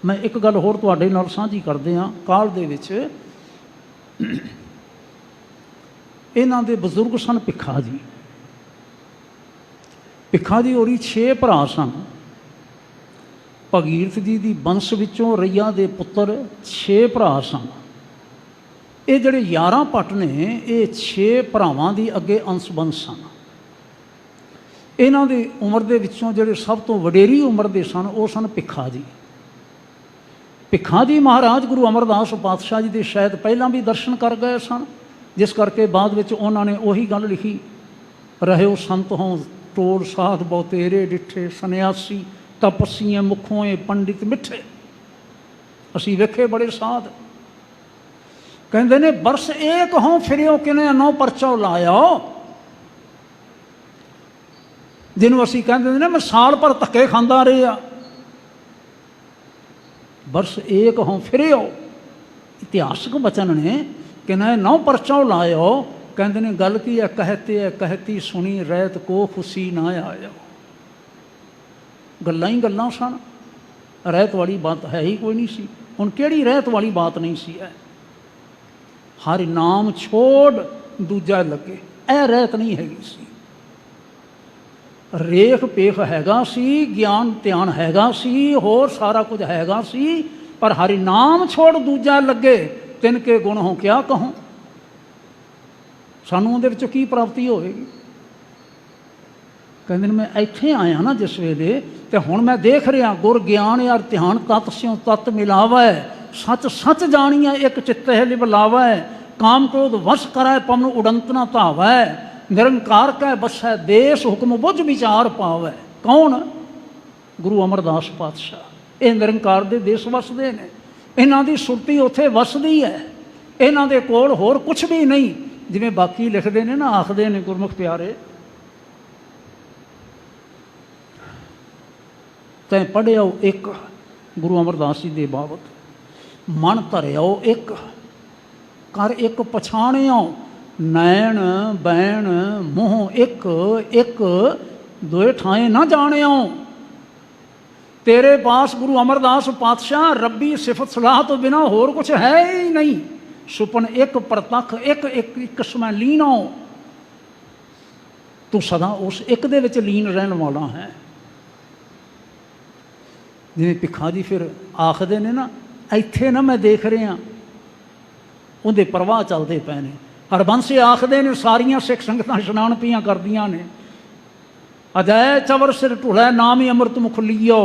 A: ਮੈਂ ਇੱਕ ਗੱਲ ਹੋਰ ਤੁਹਾਡੇ ਨਾਲ ਸਾਂਝੀ ਕਰਦੇ ਹਾਂ। ਕਾਲ ਦੇ ਵਿੱਚ ਇਹਨਾਂ ਦੇ ਬਜ਼ੁਰਗ ਸਨ ਭਿੱਖਾ ਜੀ। ਭਿੱਖਾ ਜੀ ਹੋਰੀ 6 ਭਰਾ ਸਨ। ਭਗੀਰਥ ਜੀ ਦੀ ਬੰਸ ਵਿੱਚੋਂ ਰਈਆ ਦੇ ਪੁੱਤਰ 6 ਭਰਾ ਸਨ। ਇਹ ਜਿਹੜੇ 11 ਭੱਟ ਨੇ, ਇਹ 6 ਭਰਾਵਾਂ ਦੀ ਅੱਗੇ ਅੰਸ਼-ਬੰਸ ਸਨ। ਇਹਨਾਂ ਦੀ ਉਮਰ ਦੇ ਵਿੱਚੋਂ ਜਿਹੜੇ ਸਭ ਤੋਂ ਵਡੇਰੀ ਉਮਰ ਦੇ ਸਨ, ਉਹ ਸਨ ਭਿੱਖਾ ਜੀ। ਭਿੱਖਾ ਜੀ ਮਹਾਰਾਜ ਗੁਰੂ ਅਮਰਦਾਸ ਪਾਤਸ਼ਾਹ ਜੀ ਦੇ ਸ਼ਾਇਦ ਪਹਿਲਾਂ ਵੀ ਦਰਸ਼ਨ ਕਰ ਗਏ ਸਨ, ਜਿਸ ਕਰਕੇ ਬਾਅਦ ਵਿੱਚ ਉਹਨਾਂ ਨੇ ਉਹੀ ਗੱਲ ਲਿਖੀ, ਰਹਿਓ ਸੰਤ ਹੋਂ ਟੋਲ ਸਾਧ ਬਹੁਤੇਰੇ ਡਿੱਠੇ, ਸੰਨਿਆਸੀ ਤਪਸੀਏ ਮੁਖੋਂ ਏ ਪੰਡਿਤ ਮਿੱਠੇ। ਅਸੀਂ ਵੇਖੇ ਬੜੇ ਸਾਧ। ਕਹਿੰਦੇ ਨੇ ਬਰਸ ਏਕ ਹੋਂ ਫਿਰਿਓ ਕਿਨੇ ਨੌ ਪਰਚੋ ਲਾਇਓ। ਜਿਹਨੂੰ ਅਸੀਂ ਕਹਿੰਦੇ ਨੇ ਮੈਂ ਸਾਲ ਭਰ ਧੱਕੇ ਖਾਂਦਾ ਰਿਹਾ। ਬਰਸ ਏਕ ਹੋਂ ਫਿਰਿਓ, ਇਤਿਹਾਸਕ ਬਚਨ ਨੇ ਕਿ ਨਾ ਨੌ ਪਰਚੋ ਲਾਇਓ। ਕਹਿੰਦੇ ਨੇ ਗੱਲ ਕੀ ਹੈ? ਕਹਤੇ ਹੈ ਕਹਤੀ ਸੁਣੀ ਰਹਿਤ ਕੋ ਖੁਸ਼ੀ ਨਾ ਆਇਓ। ਗੱਲਾਂ ਹੀ ਗੱਲਾਂ ਸਨ, ਰਹਿਤ ਵਾਲੀ ਬਾਤ ਹੈ ਹੀ ਕੋਈ ਨਹੀਂ ਸੀ। ਹੁਣ ਕਿਹੜੀ ਰਹਿਤ ਵਾਲੀ ਬਾਤ ਨਹੀਂ ਸੀ? ਹੈ ਹਰ ਨਾਮ ਛੋੜ ਦੂਜਾ ਲੱਗੇ, ਇਹ ਰਹਿਤ ਨਹੀਂ ਹੈਗੀ ਸੀ। ਰੇਖ ਪੇਖ ਹੈਗਾ ਸੀ, ਗਿਆਨ ਧਿਆਨ ਹੈਗਾ ਸੀ, ਹੋਰ ਸਾਰਾ ਕੁਝ ਹੈਗਾ ਸੀ, ਪਰ ਹਰਿ ਨਾਮ ਛੋੜ ਦੂਜਾ ਲੱਗੇ, ਤਿੰਨ ਕੇ ਗੁਣ ਹੋ ਕਿਆ ਕਹੂੰ। ਸਾਨੂੰ ਉਹਦੇ ਵਿੱਚੋਂ ਕੀ ਪ੍ਰਾਪਤੀ ਹੋਵੇਗੀ? ਕਹਿੰਦੇ ਨੇ ਮੈਂ ਇੱਥੇ ਆਇਆ ਨਾ ਜਿਸ ਵੇਲੇ, ਤੇ ਹੁਣ ਮੈਂ ਦੇਖ ਰਿਹਾ ਗੁਰ ਗਿਆਨ ਯਾਰ ਧਿਆਨ ਤਤ ਸਿਉ ਤਤ ਮਿਲਾਵੈ, ਸੱਚ ਸੱਚ ਜਾਣੀਐ ਇੱਕ ਚਿੱਤਹਿ ਲਿਵ ਲਾਵੈ, ਕਾਮ ਕ੍ਰੋਧ ਵਸ ਕਰੈ ਪਵਨ ਉਡੰਤ ਨਾ ਧਾਵੈ, ਨਿਰੰਕਾਰ ਕੈ ਬਸੈ ਦੇਸ ਹੁਕਮ ਬੁੱਝ ਵਿਚਾਰ ਪਾਵੈ। ਕੌਣ? ਗੁਰੂ ਅਮਰਦਾਸ ਪਾਤਸ਼ਾਹ। ਇਹ ਨਿਰੰਕਾਰ ਦੇ ਦੇਸ ਵਸਦੇ ਨੇ, ਇਹਨਾਂ ਦੀ ਸੁਰਤੀ ਉੱਥੇ ਵਸਦੀ ਹੈ, ਇਹਨਾਂ ਦੇ ਕੋਲ ਹੋਰ ਕੁਛ ਵੀ ਨਹੀਂ। ਜਿਵੇਂ ਬਾਕੀ ਲਿਖਦੇ ਨੇ ਨਾ, ਆਖਦੇ ਨੇ ਗੁਰਮੁਖ ਪਿਆਰੇ, ਤੈਂ ਪੜ੍ਹਿਓ ਇੱਕ ਗੁਰੂ ਅਮਰਦਾਸ ਜੀ ਦੇ ਬਾਬਤ, ਮਨ ਧਰਿਓ ਇੱਕ, ਕਰ ਇੱਕ ਪਛਾਣਿਓ, ਨੈਣ ਬੈਣ ਮੂੰਹ ਇੱਕ ਇੱਕ, ਦੋਏ ਠਾਏ ਨਾ ਜਾਣਿਓ। ਤੇਰੇ ਪਾਸ ਗੁਰੂ ਅਮਰਦਾਸ ਪਾਤਸ਼ਾਹ ਰੱਬੀ ਸਿਫਤ ਸਲਾਹ ਤੋਂ ਬਿਨਾਂ ਹੋਰ ਕੁਛ ਹੈ ਹੀ ਨਹੀਂ। ਸੁਪਨ ਇੱਕ ਪ੍ਰਤੱਖ ਇੱਕ ਇੱਕ ਇੱਕ ਸਮੈ ਲੀਨੋ। ਤੂੰ ਸਦਾ ਉਸ ਇੱਕ ਦੇ ਵਿੱਚ ਲੀਨ ਰਹਿਣ ਵਾਲਾ ਹੈ। ਜਿਵੇਂ ਭਿੱਖਾ ਜੀ ਫਿਰ ਆਖਦੇ ਨੇ ਨਾ, ਇੱਥੇ ਨਾ ਮੈਂ ਦੇਖ ਰਿਹਾ ਉਹਦੇ ਪ੍ਰਵਾਹ ਚੱਲਦੇ ਪਏ ਨੇ। ਹਰਬੰਸੇ ਆਖਦੇ ਨੇ ਸਾਰੀਆਂ ਸਿੱਖ ਸੰਗਤਾਂ ਇਸ਼ਨਾਨ ਪੀਆਂ ਕਰਦੀਆਂ ਨੇ, ਅਜੈ ਚਵਰ ਸਿਰ ਢੁਲੈ ਨਾਮ ਹੀ ਅੰਮ੍ਰਿਤ ਮੁਖ ਲੀਓ।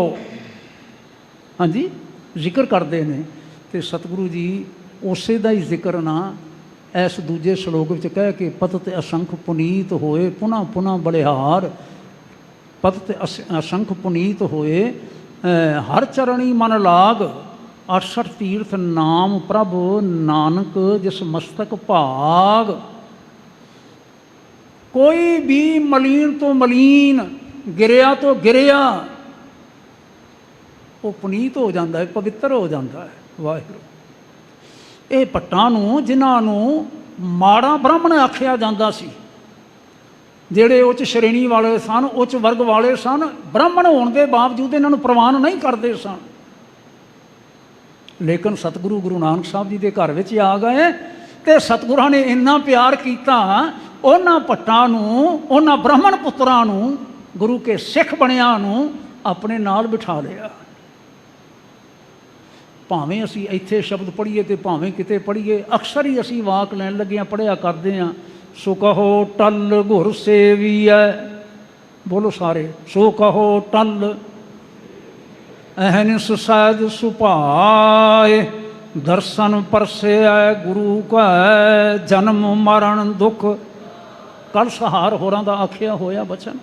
A: ਹਾਂਜੀ, ਜ਼ਿਕਰ ਕਰਦੇ ਨੇ। ਅਤੇ ਸਤਿਗੁਰੂ ਜੀ ਉਸੇ ਦਾ ਹੀ ਜ਼ਿਕਰ ਨਾ ਇਸ ਦੂਜੇ ਸ਼ਲੋਕ ਵਿੱਚ ਕਹਿ ਕੇ, ਪਤਿਤ ਅਸੰਖ ਪੁਨੀਤ ਹੋਏ ਪੁਨਾ ਪੁਨਾ ਬਲਿਹਾਰ, ਪਤਿਤ ਅਸੰਖ ਪੁਨੀਤ ਹੋਏ ਹਰ ਚਰਣੀ ਮਨ ਲਾਗ, 68 ਤੀਰਥ ਨਾਮ ਪ੍ਰਭ ਨਾਨਕ ਜਿਸ ਮਸਤਕ ਭਾਗ। ਕੋਈ ਵੀ ਮਲੀਨ ਤੋਂ ਮਲੀਨ, ਗਿਰਿਆ ਤੋਂ ਗਿਰਿਆ, ਉਹ ਪੁਨੀਤ ਹੋ ਜਾਂਦਾ ਹੈ, ਪਵਿੱਤਰ ਹੋ ਜਾਂਦਾ ਹੈ। ਵਾਹਿਗੁਰੂ। ਇਹ ਭੱਟਾਂ ਨੂੰ, ਜਿਨ੍ਹਾਂ ਨੂੰ ਮਾੜਾ ਬ੍ਰਾਹਮਣ ਆਖਿਆ ਜਾਂਦਾ ਸੀ, ਜਿਹੜੇ ਉੱਚ ਸ਼੍ਰੇਣੀ ਵਾਲੇ ਸਨ, ਉੱਚ ਵਰਗ ਵਾਲੇ ਸਨ, ਬ੍ਰਾਹਮਣ ਹੋਣ ਦੇ ਬਾਵਜੂਦ ਇਹਨਾਂ ਨੂੰ ਪ੍ਰਵਾਨ ਨਹੀਂ ਕਰਦੇ ਸਨ। ਲੇਕਿਨ ਸਤਿਗੁਰੂ ਗੁਰੂ ਨਾਨਕ ਸਾਹਿਬ ਜੀ ਦੇ ਘਰ ਵਿੱਚ ਆ ਗਏ, ਅਤੇ ਸਤਿਗੁਰਾਂ ਨੇ ਇੰਨਾ ਪਿਆਰ ਕੀਤਾ, ਉਹਨਾਂ ਭੱਟਾਂ ਨੂੰ, ਉਹਨਾਂ ਬ੍ਰਾਹਮਣ ਪੁੱਤਰਾਂ ਨੂੰ, ਗੁਰੂ ਕੇ ਸਿੱਖ ਬਣਿਆ ਨੂੰ ਆਪਣੇ ਨਾਲ ਬਿਠਾ ਲਿਆ। ਭਾਵੇਂ ਅਸੀਂ ਇੱਥੇ ਸ਼ਬਦ ਪੜ੍ਹੀਏ ਤੇ ਭਾਵੇਂ ਕਿਤੇ ਪੜ੍ਹੀਏ, ਅਕਸਰ ਹੀ ਅਸੀਂ ਵਾਕ ਲੈਣ ਲੱਗਿਆਂ ਪੜ੍ਹਿਆ ਕਰਦੇ ਹਾਂ, ਸੋ ਕਹੋ ਟਲ ਗੁਰ ਸੇਵੀਐ, ਬੋਲੋ ਸਾਰੇ, ਸੋ ਕਹੋ ਟਲ ਅਹਨਿਸ ਸਹਿਜ ਸੁਭਾਏ, ਦਰਸ਼ਨ ਪਰਸੈ ਗੁਰੂ ਕੈ, ਜਨਮ ਮਰਨ ਦੁੱਖ। ਕੱਲ੍ਹ ਸਹਾਰ ਹੋਰਾਂ ਦਾ ਆਖਿਆ ਹੋਇਆ ਬਚਨ।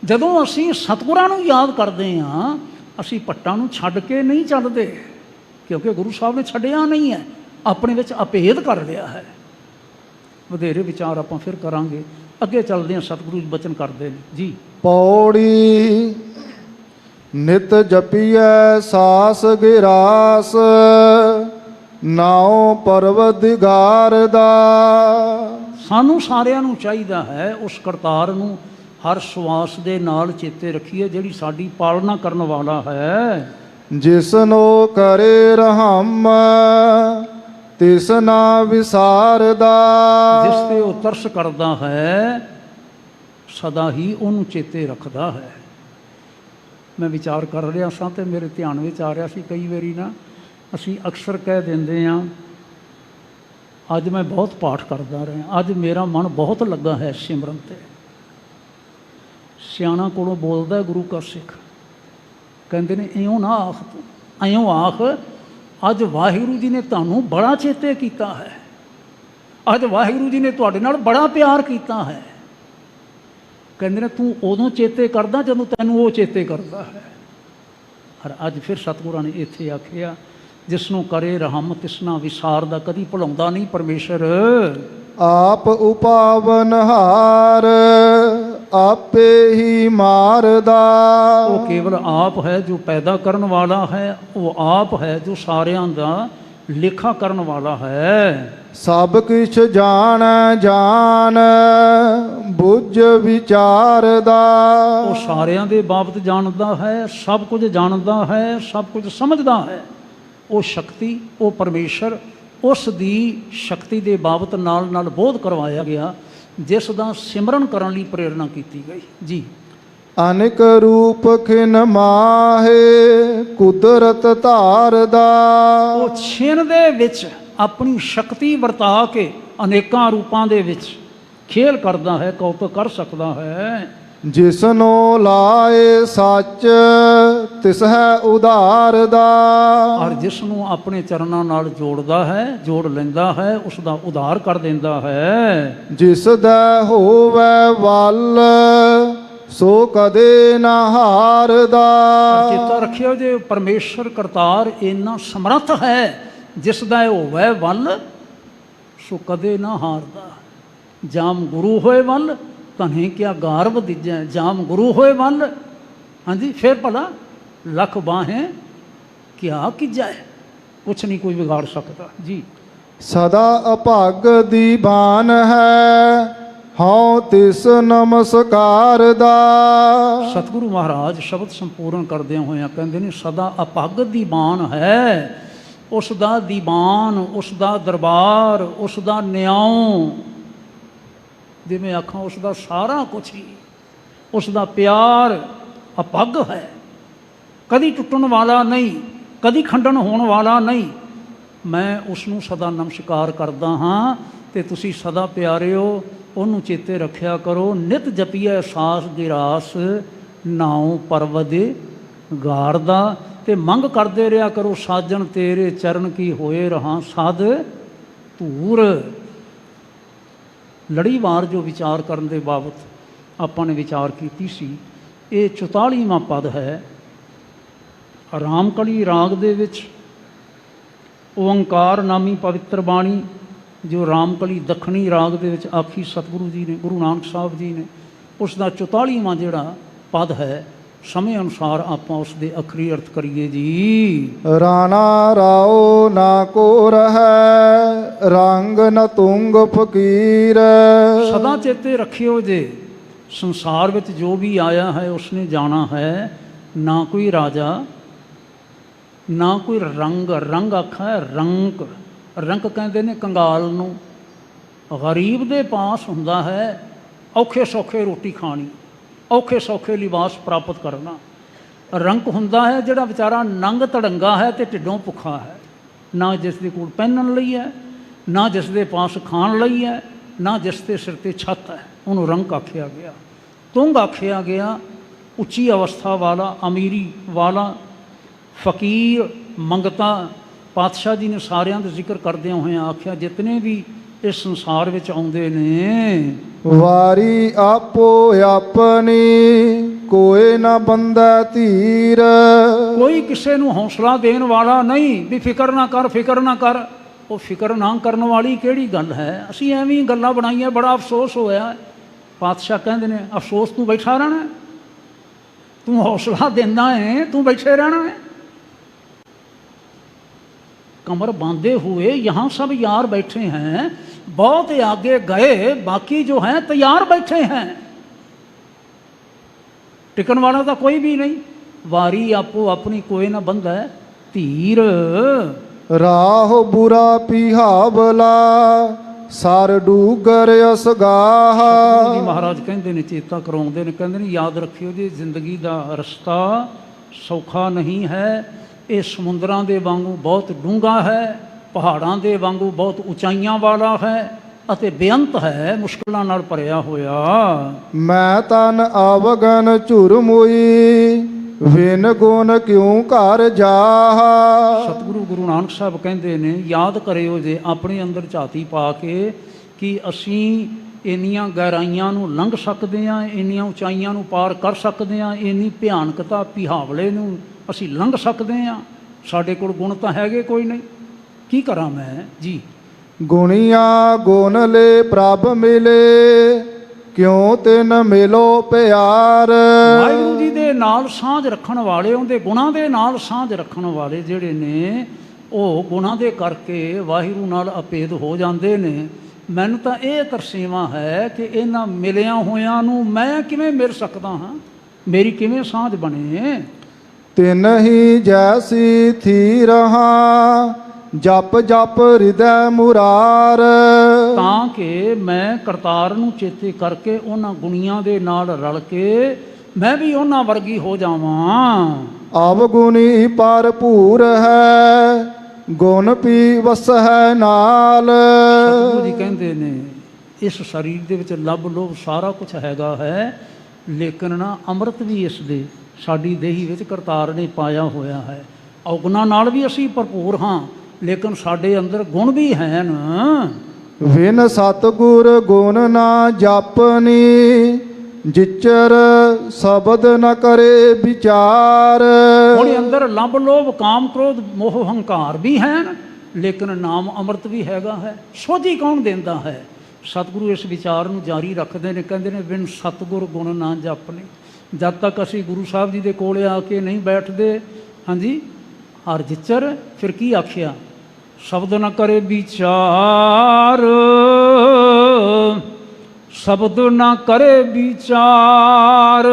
A: ਜਦੋਂ ਅਸੀਂ ਸਤਿਗੁਰਾਂ ਨੂੰ ਯਾਦ ਕਰਦੇ ਹਾਂ, ਅਸੀਂ ਭੱਟਾਂ ਨੂੰ ਛੱਡ ਕੇ ਨਹੀਂ ਚੱਲਦੇ, ਕਿਉਂਕਿ ਗੁਰੂ ਸਾਹਿਬ ਨੇ ਛੱਡਿਆ ਨਹੀਂ ਹੈ, ਆਪਣੇ ਵਿੱਚ ਅਭੇਦ ਕਰ ਲਿਆ ਹੈ। ਵਧੇਰੇ ਵਿਚਾਰ ਆਪਾਂ ਫਿਰ ਕਰਾਂਗੇ, ਅੱਗੇ ਚੱਲਦੇ ਹਾਂ। ਸਤਿਗੁਰੂ ਬਚਨ ਕਰਦੇ ਨੇ ਜੀ।
B: ਪੌੜੀ ਨਿਤ ਜਪੀਐ ਸਾਸ ਗਿਰਾਸ, ਨਾਉ ਪਰਵਦਿਗਾਰ ਦਾ।
A: ਸਾਨੂੰ ਸਾਰਿਆਂ ਨੂੰ ਚਾਹੀਦਾ ਹੈ ਉਸ ਕਰਤਾਰ ਨੂੰ ਹਰ ਸਵਾਸ ਦੇ ਨਾਲ ਚੇਤੇ ਰੱਖੀਏ, ਜਿਹੜੀ ਸਾਡੀ ਪਾਲਣਾ ਕਰਨ ਵਾਲਾ ਹੈ।
B: ਜਿਸਨੋ ਕਰੇ ਰਹਮ ਤਿਸ ਨਾ ਵਿਸਾਰਦਾ,
A: ਜਿਸ ਤੇ ਉਹ ਤਰਸ ਕਰਦਾ ਹੈ ਸਦਾ ਹੀ ਉਹਨੂੰ ਚੇਤੇ ਰੱਖਦਾ ਹੈ। ਮੈਂ ਵਿਚਾਰ ਕਰ ਰਿਹਾ ਸਾਂ ਤੇ ਮੇਰੇ ਧਿਆਨ ਵਿੱਚ ਆ ਰਿਹਾ ਸੀ, ਕਈ ਵਾਰੀ ਨਾ ਅਸੀਂ ਅਕਸਰ ਕਹਿ ਦਿੰਦੇ ਹਾਂ, ਅੱਜ ਮੈਂ ਬਹੁਤ ਪਾਠ ਕਰਦਾ ਰਿਹਾ, ਅੱਜ ਮੇਰਾ ਮਨ ਬਹੁਤ ਲੱਗਾ ਹੈ ਸਿਮਰਨ 'ਤੇ। ਸਿਆਣਾ ਕੋਲੋਂ ਬੋਲਦਾ ਗੁਰੂ ਕਾ ਸਿੱਖ, ਕਹਿੰਦੇ ਨੇ ਇਉਂ ਨਾ ਆਖ ਤੂੰ, ਇਉਂ ਆਖ ਅੱਜ ਵਾਹਿਗੁਰੂ ਜੀ ਨੇ ਤੁਹਾਨੂੰ ਬੜਾ ਚੇਤੇ ਕੀਤਾ ਹੈ, ਅੱਜ ਵਾਹਿਗੁਰੂ ਜੀ ਨੇ ਤੁਹਾਡੇ ਨਾਲ ਬੜਾ ਪਿਆਰ ਕੀਤਾ ਹੈ। ਕਹਿੰਦੇ ਨੇ ਤੂੰ ਉਦੋਂ ਚੇਤੇ ਕਰਦਾ ਜਦੋਂ ਤੈਨੂੰ ਉਹ ਚੇਤੇ ਕਰਦਾ ਹੈ। ਔਰ ਅੱਜ ਫਿਰ ਸਤਿਗੁਰਾਂ ਨੇ ਇੱਥੇ ਆਖਿਆ, ਜਿਸ ਨੂੰ ਕਰੇ ਰਹਿਮ ਤਿਸਨਾ ਵਿਸਾਰਦਾ, ਕਦੀ ਭੁਲਾਉਂਦਾ ਨਹੀਂ ਪਰਮੇਸ਼ਰ।
B: ਆਪ ਉਪਾਵਨਹਾਰ ਆਪੇ ਹੀ ਮਾਰਦਾ,
A: ਉਹ ਕੇਵਲ ਆਪ ਹੈ ਜੋ ਪੈਦਾ ਕਰਨ ਵਾਲਾ ਹੈ, ਉਹ ਆਪ ਹੈ ਜੋ ਸਾਰਿਆਂ ਦਾ ਲੇਖਾ ਕਰਨ ਵਾਲਾ ਹੈ।
B: ਸਭ ਕਿਛ ਜਾਣ ਜਾਣ ਬੁੱਝ ਵਿਚਾਰਦਾ,
A: ਉਹ ਸਾਰਿਆਂ ਦੇ ਬਾਬਤ ਜਾਣਦਾ ਹੈ, ਸਭ ਕੁਝ ਜਾਣਦਾ ਹੈ, ਸਭ ਕੁਝ ਸਮਝਦਾ ਹੈ। ਉਹ ਸ਼ਕਤੀ, ਉਹ ਪਰਮੇਸ਼ਰ, ਉਸ ਦੀ ਸ਼ਕਤੀ ਦੇ ਬਾਬਤ ਨਾਲ ਨਾਲ ਬੋਧ ਕਰਵਾਇਆ ਗਿਆ, ਜਿਸ ਦਾ ਸਿਮਰਨ ਕਰਨ ਲਈ ਪ੍ਰੇਰਣਾ ਕੀਤੀ ਗਈ ਜੀ।
B: ਅਨੇਕ ਰੂਪ ਖਿਨ ਮਾਹੇ ਕੁਦਰਤ ਧਾਰਦਾ,
A: ਉਹ ਛਿਣ ਦੇ ਵਿੱਚ ਆਪਣੀ ਸ਼ਕਤੀ ਵਰਤਾ ਕੇ ਅਨੇਕਾਂ ਰੂਪਾਂ ਦੇ ਵਿੱਚ ਖੇਲ ਕਰਦਾ ਹੈ, ਕੌਤਕ ਕਰ ਸਕਦਾ ਹੈ।
B: ਜਿਸਨੋ ਲਾਏ ਸੱਚ ਤਿਸ ਹੈ ਉਧਾਰਦਾ,
A: ਔਰ ਜਿਸ ਨੂੰ ਆਪਣੇ ਚਰਨਾਂ ਨਾਲ ਜੋੜਦਾ ਹੈ, ਜੋੜ ਲੈਂਦਾ ਹੈ, ਉਸ ਦਾ ਉਧਾਰ ਕਰ ਦਿੰਦਾ ਹੈ।
B: ਜਿਸ ਦਾ ਹੋਵੇ ਵੱਲ ਸੋ ਕਦੇ ਨਾ ਹਾਰਦਾ,
A: ਚੇਤਾ ਰੱਖਿਓ ਜੇ ਪਰਮੇਸ਼ਰ ਕਰਤਾਰ ਇੰਨਾ ਸਮਰੱਥ ਹੈ, ਜਿਸ ਦਾ ਹੋਵੇ ਵੱਲ ਸੋ ਕਦੇ ਨਾ ਹਾਰਦਾ। ਜਾਮ ਗੁਰੂ ਹੋਏ ਵੱਲ ਤਨੇ ਕਿਆ ਗਾਰਵ ਦੀਜੈ, ਜਾਮ ਗੁਰੂ ਹੋਏ ਵੱਲ, ਹਾਂਜੀ ਫਿਰ ਭਲਾ ਲੱਖ ਬਾਹੇ ਕਿਆ ਕੀਜੈ, ਕੁਛ ਨਹੀਂ ਕੋਈ ਵਿਗਾੜ ਸਕਦਾ ਜੀ।
B: ਸਦਾ ਅਭਾਗ ਦੀ ਬਾਨ ਹੈ ਹਉ ਤਿਸ ਨਮਸਕਾਰ ਦਾ।
A: ਸਤਿਗੁਰੂ ਮਹਾਰਾਜ ਸ਼ਬਦ ਸੰਪੂਰਨ ਕਰਦਿਆਂ ਹੋਇਆਂ ਕਹਿੰਦੇ ਨੇ, ਸਦਾ ਅਭਾਗ ਦੀ ਬਾਨ ਹੈ, ਉਸ ਦਾ ਦੀਵਾਨ, ਉਸ ਦਾ ਦਰਬਾਰ, ਉਸ ਦਾ ਨਿਆਉ, ਜਿਵੇਂ ਆਖਾਂ ਉਸ ਦਾ ਸਾਰਾ ਕੁਛ ਹੀ, ਉਸ ਦਾ ਪਿਆਰ ਅਪੱਗ ਹੈ, ਕਦੀ ਟੁੱਟਣ ਵਾਲਾ ਨਹੀਂ, ਕਦੀ ਖੰਡਨ ਹੋਣ ਵਾਲਾ ਨਹੀਂ। ਮੈਂ ਉਸ ਨੂੰ ਸਦਾ ਨਮਸਕਾਰ ਕਰਦਾ ਹਾਂ ਤੇ ਤੁਸੀਂ ਸਦਾ ਪਿਆਰਿਓ ਉਹਨੂੰ ਚੇਤੇ ਰੱਖਿਆ ਕਰੋ। ਨਿਤ ਜਪੀਐ ਸਾਸ ਗਿਰਾਸ, ਨਾਉ ਪਰਵਦ ਗਾਰ ਦਾ, ਤੇ ਮੰਗ ਕਰਦੇ ਰਿਹਾ ਕਰੋ, ਸਾਜਣ ਤੇਰੇ ਚਰਨ ਕੀ ਹੋਏ ਰਹਾ ਸਦ ਧੂਰ। ਲੜੀਵਾਰ ਜੋ ਵਿਚਾਰ ਕਰਨ ਦੇ ਬਾਬਤ ਆਪਾਂ ਨੇ ਵਿਚਾਰ ਕੀਤੀ ਸੀ, ਇਹ 44ਵਾਂ ਪਦ ਹੈ ਰਾਮਕਲੀ ਰਾਗ ਦੇ ਵਿੱਚ। ਓੰਕਾਰ ਨਾਮੀ ਪਵਿੱਤਰ ਬਾਣੀ ਜੋ ਰਾਮਕਲੀ ਦੱਖਣੀ ਰਾਗ ਦੇ ਵਿੱਚ ਆਖੀ ਸਤਿਗੁਰੂ ਜੀ ਨੇ, ਗੁਰੂ ਨਾਨਕ ਸਾਹਿਬ ਜੀ ਨੇ, ਉਸ ਦਾ 44ਵਾਂ ਜਿਹੜਾ ਪਦ ਹੈ, ਸਮੇਂ ਅਨੁਸਾਰ ਆਪਾਂ ਉਸ ਦੇ ਅਖਰੀ ਅਰਥ ਕਰੀਏ ਜੀ।
B: ਰਾਣਾ ਰਾਓ ਨਾ ਕੋ ਰਹੈ, ਰੰਗ ਨ ਤੁੰਗ ਫਕੀਰ।
A: ਸਦਾ ਚੇਤੇ ਰੱਖਿਓ ਜੇ ਸੰਸਾਰ ਵਿੱਚ ਜੋ ਵੀ ਆਇਆ ਹੈ ਉਸਨੇ ਜਾਣਾ ਹੈ, ਨਾ ਕੋਈ ਰਾਜਾ, ਨਾ ਕੋਈ ਰੰਗ। ਰੰਗ ਆਖਾ ਹੈ ਰੰਕ, ਰੰਕ ਕਹਿੰਦੇ ਨੇ ਕੰਗਾਲ ਨੂੰ। ਗਰੀਬ ਦੇ ਪਾਸ ਹੁੰਦਾ ਹੈ ਔਖੇ ਸੌਖੇ ਰੋਟੀ ਖਾਣੀ, ਔਖੇ ਸੌਖੇ ਲਿਬਾਸ ਪ੍ਰਾਪਤ ਕਰਨਾ। ਰੰਕ ਹੁੰਦਾ ਹੈ ਜਿਹੜਾ ਵਿਚਾਰਾ ਨੰਗ ਧੜੰਗਾ ਹੈ ਤੇ ਢਿੱਡੋਂ ਭੁੱਖਾ ਹੈ, ਨਾ ਜਿਸ ਦੇ ਕੋਲ ਪਹਿਨਣ ਲਈ ਹੈ, ਨਾ ਜਿਸ ਦੇ ਪਾਸ ਖਾਣ ਲਈ ਹੈ, ਨਾ ਜਿਸ ਦੇ ਸਿਰ ਤੇ ਛੱਤ ਹੈ, ਉਹਨੂੰ ਰੰਕ ਆਖਿਆ ਗਿਆ। ਤੁੰਗ ਆਖਿਆ ਗਿਆ ਉੱਚੀ ਅਵਸਥਾ ਵਾਲਾ, ਅਮੀਰੀ ਵਾਲਾ, ਫਕੀਰ, ਮੰਗਤਾ। ਪਾਤਸ਼ਾਹ ਜੀ ਨੇ ਸਾਰਿਆਂ ਦਾ ਜ਼ਿਕਰ ਕਰਦਿਆਂ ਹੋਇਆਂ ਆਖਿਆ ਜਿਤਨੇ ਵੀ ਇਸ ਸੰਸਾਰ ਵਿੱਚ ਆਉਂਦੇ ਨੇ,
B: ਵਾਰੀ ਆਪੋ ਆਪਣੀ ਕੋਈ ਨਾ ਬੰਦਾ ਧੀਰ।
A: ਕੋਈ ਕਿਸੇ ਨੂੰ ਹੌਸਲਾ ਦੇਣ ਵਾਲਾ ਨਹੀਂ ਵੀ ਫਿਕਰ ਨਾ ਕਰ, ਫਿਕਰ ਨਾ ਕਰ। ਉਹ ਫਿਕਰ ਨਾ ਕਰਨ ਵਾਲੀ ਕਿਹੜੀ ਗੱਲ ਹੈ? ਅਸੀਂ ਐਵੇਂ ਗੱਲਾਂ ਬਣਾਈਆਂ, ਬੜਾ ਅਫਸੋਸ ਹੋਇਆ। ਪਾਤਸ਼ਾਹ ਕਹਿੰਦੇ ਨੇ ਅਫਸੋਸ ਤੂੰ ਬੈਠਾ ਰਹਿਣਾ, ਤੂੰ ਹੌਸਲਾ ਦਿੰਦਾ ਹੈ, ਤੂੰ ਬੈਠੇ ਰਹਿਣਾ है। कमर बांधे हुए यहाँ सब यार बैठे हैं, बहुत आगे गए, बाकी जो हैं तैयार बैठे हैं। टिकन वाला तो कोई भी नहीं। वारी आपो अपनी कोई ना बंद है धीर।
B: ਰਾਹ ਬੁਰਾ ਪਿਹਾਵਲਾ ਸਰ ਡੂਗਰ ਅਸਗਾਹ।
A: ਜੀ ਮਹਾਰਾਜ ਕਹਿੰਦੇ ਨੇ, ਚੇਤਾ ਕਰਾਉਂਦੇ ਨੇ, ਕਹਿੰਦੇ ਨੇ ਯਾਦ ਰੱਖਿਓ ਜੀ ਜ਼ਿੰਦਗੀ ਦਾ ਰਸਤਾ ਸੌਖਾ ਨਹੀਂ ਹੈ। ਇਹ ਸਮੁੰਦਰਾਂ ਦੇ ਵਾਂਗੂ ਬਹੁਤ ਡੂੰਘਾ ਹੈ, ਪਹਾੜਾਂ ਦੇ ਵਾਂਗੂ ਬਹੁਤ ਉਚਾਈਆਂ ਵਾਲਾ ਹੈ ਅਤੇ ਬੇਅੰਤ ਹੈ, ਮੁਸ਼ਕਲਾਂ ਨਾਲ ਭਰਿਆ ਹੋਇਆ।
B: ਮੈਂ ਤਨ ਆਵਗਨ ਝੁਰਮੁਈ ਵਿਨ ਗੁਣ ਕਿਉਂ ਘਰ ਜਾਹ।
A: ਸਤਿਗੁਰੂ ਗੁਰੂ ਨਾਨਕ ਸਾਹਿਬ ਕਹਿੰਦੇ ਨੇ, ਯਾਦ ਕਰਿਓ ਜੇ ਆਪਣੇ ਅੰਦਰ ਝਾਤੀ ਪਾ ਕੇ ਕਿ ਅਸੀਂ ਇੰਨੀਆਂ ਗਹਿਰਾਈਆਂ ਨੂੰ ਲੰਘ ਸਕਦੇ ਹਾਂ, ਇੰਨੀਆਂ ਉਚਾਈਆਂ ਨੂੰ ਪਾਰ ਕਰ ਸਕਦੇ ਹਾਂ, ਇੰਨੀ ਭਿਆਨਕਤਾ ਪਿਹਾਵਲੇ ਨੂੰ ਅਸੀਂ ਲੰਘ ਸਕਦੇ ਹਾਂ। ਸਾਡੇ ਕੋਲ ਗੁਣ ਤਾਂ ਹੈਗੇ ਕੋਈ ਨਹੀਂ, ਕੀ ਕਰਾਂ ਮੈਂ ਜੀ।
B: ਗੁਣੀਆਂ ਗੁਣ ਲੈ ਪ੍ਰਭ ਮਿਲੇ ਕਿਉਂ ਤਿਨ ਮਿਲੋ ਪਿਆਰ।
A: ਵਾਹਿਗੁਰੂ ਜੀ ਦੇ ਨਾਲ ਸਾਂਝ ਰੱਖਣ ਵਾਲੇ, ਉਹਦੇ ਗੁਣਾਂ ਦੇ ਨਾਲ ਸਾਂਝ ਰੱਖਣ ਵਾਲੇ ਜਿਹੜੇ ਨੇ, ਉਹ ਗੁਣਾਂ ਦੇ ਕਰਕੇ ਵਾਹਿਗੁਰੂ ਨਾਲ ਅਭੇਦ ਹੋ ਜਾਂਦੇ ਨੇ। ਮੈਨੂੰ ਤਾਂ ਇਹ ਤਰਸੇਵਾਂ ਹੈ ਕਿ ਇਹਨਾਂ ਮਿਲਿਆਂ ਹੋਇਆਂ ਨੂੰ ਮੈਂ ਕਿਵੇਂ ਮਿਲ ਸਕਦਾ ਹਾਂ, ਮੇਰੀ ਕਿਵੇਂ ਸਾਂਝ ਬਣੇ।
B: ਤਿਨ ਹੀ ਜੈਸੀ ਥੀ ਰਹਾ ਜਪ ਜਪ ਹਿਰਦੈ ਮੁਰਾਰ।
A: ਤਾਂ ਕਿ ਮੈਂ ਕਰਤਾਰ ਨੂੰ ਚੇਤੇ ਕਰਕੇ ਉਹਨਾਂ ਗੁਣੀਆਂ ਦੇ ਨਾਲ ਰਲ ਕੇ ਮੈਂ ਵੀ ਉਹਨਾਂ ਵਰਗੀ ਹੋ ਜਾਵਾਂ।
B: ਅਵਗੁਣੀ ਭਰਪੂਰ ਹੈ ਗੁਣ ਪੀ ਵਸ ਹੈ ਨਾਲ।
A: ਸਤਿਗੁਰੂ ਜੀ ਕਹਿੰਦੇ ਨੇ ਇਸ ਸਰੀਰ ਦੇ ਵਿੱਚ ਲੱਭ ਲੋਭ ਸਾਰਾ ਕੁਝ ਹੈਗਾ ਹੈ, ਲੇਕਿਨ ਨਾ ਅੰਮ੍ਰਿਤ ਵੀ ਇਸ ਦੇ ਸਾਡੀ ਦੇਹੀ ਵਿੱਚ ਕਰਤਾਰ ਨੇ ਪਾਇਆ ਹੋਇਆ ਹੈ। ਔਗੁਣਾਂ ਨਾਲ ਵੀ ਅਸੀਂ ਭਰਪੂਰ ਹਾਂ, ਲੇਕਿਨ ਸਾਡੇ ਅੰਦਰ ਗੁਣ ਵੀ ਹਨ।
B: ਵਿਨ ਸਤਿਗੁਰ ਗੁਣ ਨਾ ਜਾਪਨੀ ਜਿਚਰ ਸ਼ਬਦ ਨ ਕਰੇ ਵਿਚਾਰ।
A: ਉਹਦੇ ਅੰਦਰ ਲੱਭ ਲੋਭ ਕਾਮ ਕ੍ਰੋਧ ਮੋਹ ਹੰਕਾਰ ਵੀ ਹਨ, ਲੇਕਿਨ ਨਾਮ ਅੰਮ੍ਰਿਤ ਵੀ ਹੈਗਾ ਹੈ। ਸੋਝੀ ਕੌਣ ਦਿੰਦਾ ਹੈ? ਸਤਿਗੁਰੂ ਇਸ ਵਿਚਾਰ ਨੂੰ ਜਾਰੀ ਰੱਖਦੇ ਨੇ, ਕਹਿੰਦੇ ਨੇ ਬਿਨ ਸਤਿਗੁਰ ਗੁਣ ਨਾ ਜਾਪਨੇ। ਜਦ ਤੱਕ ਅਸੀਂ ਗੁਰੂ ਸਾਹਿਬ ਜੀ ਦੇ ਕੋਲ ਆ ਕੇ ਨਹੀਂ ਬੈਠਦੇ, ਹਾਂਜੀ, ਹਰ ਜਿਚਰ, ਫਿਰ ਕੀ ਆਖਿਆ? ਸ਼ਬਦ ਨਾ ਕਰੇ ਵਿਚਾਰ, ਸ਼ਬਦ ਨਾ ਕਰੇ ਵਿਚਾਰ,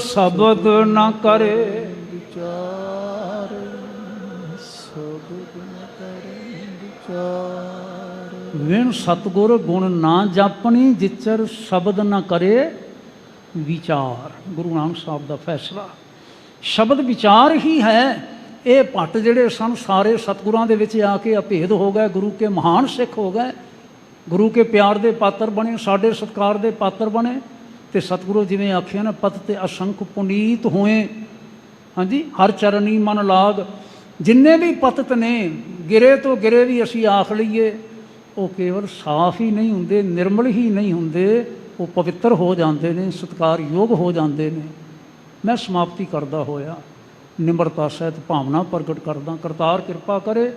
A: ਸ਼ਬਦ ਨਾ ਕਰੇ
B: ਵਿਚਾਰ, ਸ਼ਬਦ ਨ ਕਰੇ ਵਿਚਾਰ।
A: ਵਿਣ ਸਤਿਗੁਰ ਗੁਣ ਨਾ ਜਾਪਣੀ ਜਿਚਰ ਸ਼ਬਦ ਨਾ ਕਰੇ ਵਿਚਾਰ। ਗੁਰੂ ਨਾਨਕ ਸਾਹਿਬ ਦਾ ਫੈਸਲਾ ਸ਼ਬਦ ਵਿਚਾਰ ਹੀ ਹੈ। ਇਹ ਭੱਟ ਜਿਹੜੇ ਸਨ ਸਾਰੇ ਸਤਿਗੁਰਾਂ ਦੇ ਵਿੱਚ ਆ ਕੇ ਅਭੇਦ ਹੋ ਗਏ, ਗੁਰੂ ਕੇ ਮਹਾਨ ਸਿੱਖ ਹੋ ਗਏ, ਗੁਰੂ ਕੇ ਪਿਆਰ ਦੇ ਪਾਤਰ ਬਣੇ, ਸਾਡੇ ਸਤਿਕਾਰ ਦੇ ਪਾਤਰ ਬਣੇ। ਤੇ ਸਤਿਗੁਰੂ ਜਿਵੇਂ ਆਖਿਆ ਨਾ, ਪਤ ਤੇ ਅਸੰਖ ਪੁਨੀਤ ਹੋਏ, ਹਾਂਜੀ, ਹਰ ਚਰਨੀ ਮਨ ਲਾਗ। ਜਿੰਨੇ ਵੀ ਪਤਿਤ ਨੇ, ਗਿਰੇ ਤੋਂ ਗਿਰੇ ਵੀ ਅਸੀਂ ਆਖ ਲਈਏ, ਉਹ ਕੇਵਲ ਸਾਫ਼ ਹੀ ਨਹੀਂ ਹੁੰਦੇ, ਨਿਰਮਲ ਹੀ ਨਹੀਂ ਹੁੰਦੇ, ਉਹ ਪਵਿੱਤਰ ਹੋ ਜਾਂਦੇ ਨੇ, ਸਤਿਕਾਰਯੋਗ ਹੋ ਜਾਂਦੇ ਨੇ। ਮੈਂ ਸਮਾਪਤੀ ਕਰਦਾ ਹੋਇਆ ਨਿਮਰਤਾ ਸਹਿਤ ਭਾਵਨਾ ਪ੍ਰਗਟ ਕਰਦਾ, ਕਰਤਾਰ ਕਿਰਪਾ ਕਰੇ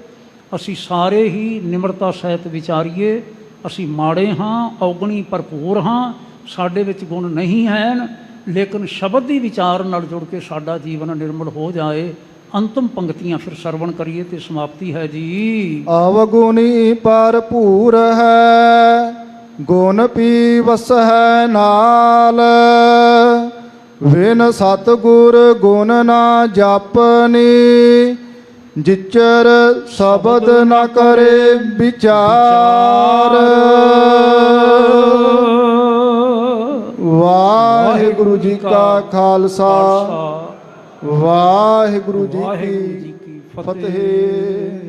A: ਅਸੀਂ ਸਾਰੇ ਹੀ ਨਿਮਰਤਾ ਸਹਿਤ ਵਿਚਾਰੀਏ। ਅਸੀਂ ਮਾੜੇ ਹਾਂ, ਔਗਣੀ ਭਰਪੂਰ ਹਾਂ, ਸਾਡੇ ਵਿੱਚ ਗੁਣ ਨਹੀਂ ਹਨ, ਲੇਕਿਨ ਸ਼ਬਦ ਦੀ ਵਿਚਾਰ ਨਾਲ ਜੁੜ ਕੇ ਸਾਡਾ ਜੀਵਨ ਨਿਰਮਲ ਹੋ ਜਾਏ। ਅੰਤਮ ਪੰਕਤੀਆਂ ਫਿਰ ਸਰਵਣ ਕਰੀਏ ਤੇ ਸਮਾਪਤੀ ਹੈ ਜੀ।
B: ਅਵਗੁਣੀ ਭਰਪੂਰ ਹੈ ਗੁਣ ਪੀ ਵਸ ਹੈ ਨਾਲ। ਵਿਨ ਸਤਿਗੁਰ ਗੁਣ ਨਾ ਜਾਪਨੀ ਜਿਚਰ ਸ਼ਬਦ ਨ ਕਰੇ ਵਿਚਾਰ। ਵਾਹਿਗੁਰੂ ਜੀ ਕਾ ਖਾਲਸਾ ਵਾਹਿਗੁਰੂ ਜੀ
A: ਵਾਹਿਗੁਰੂ
B: ਕੀ
A: ਜੀ ਕੀ
B: ਫਤਿਹ।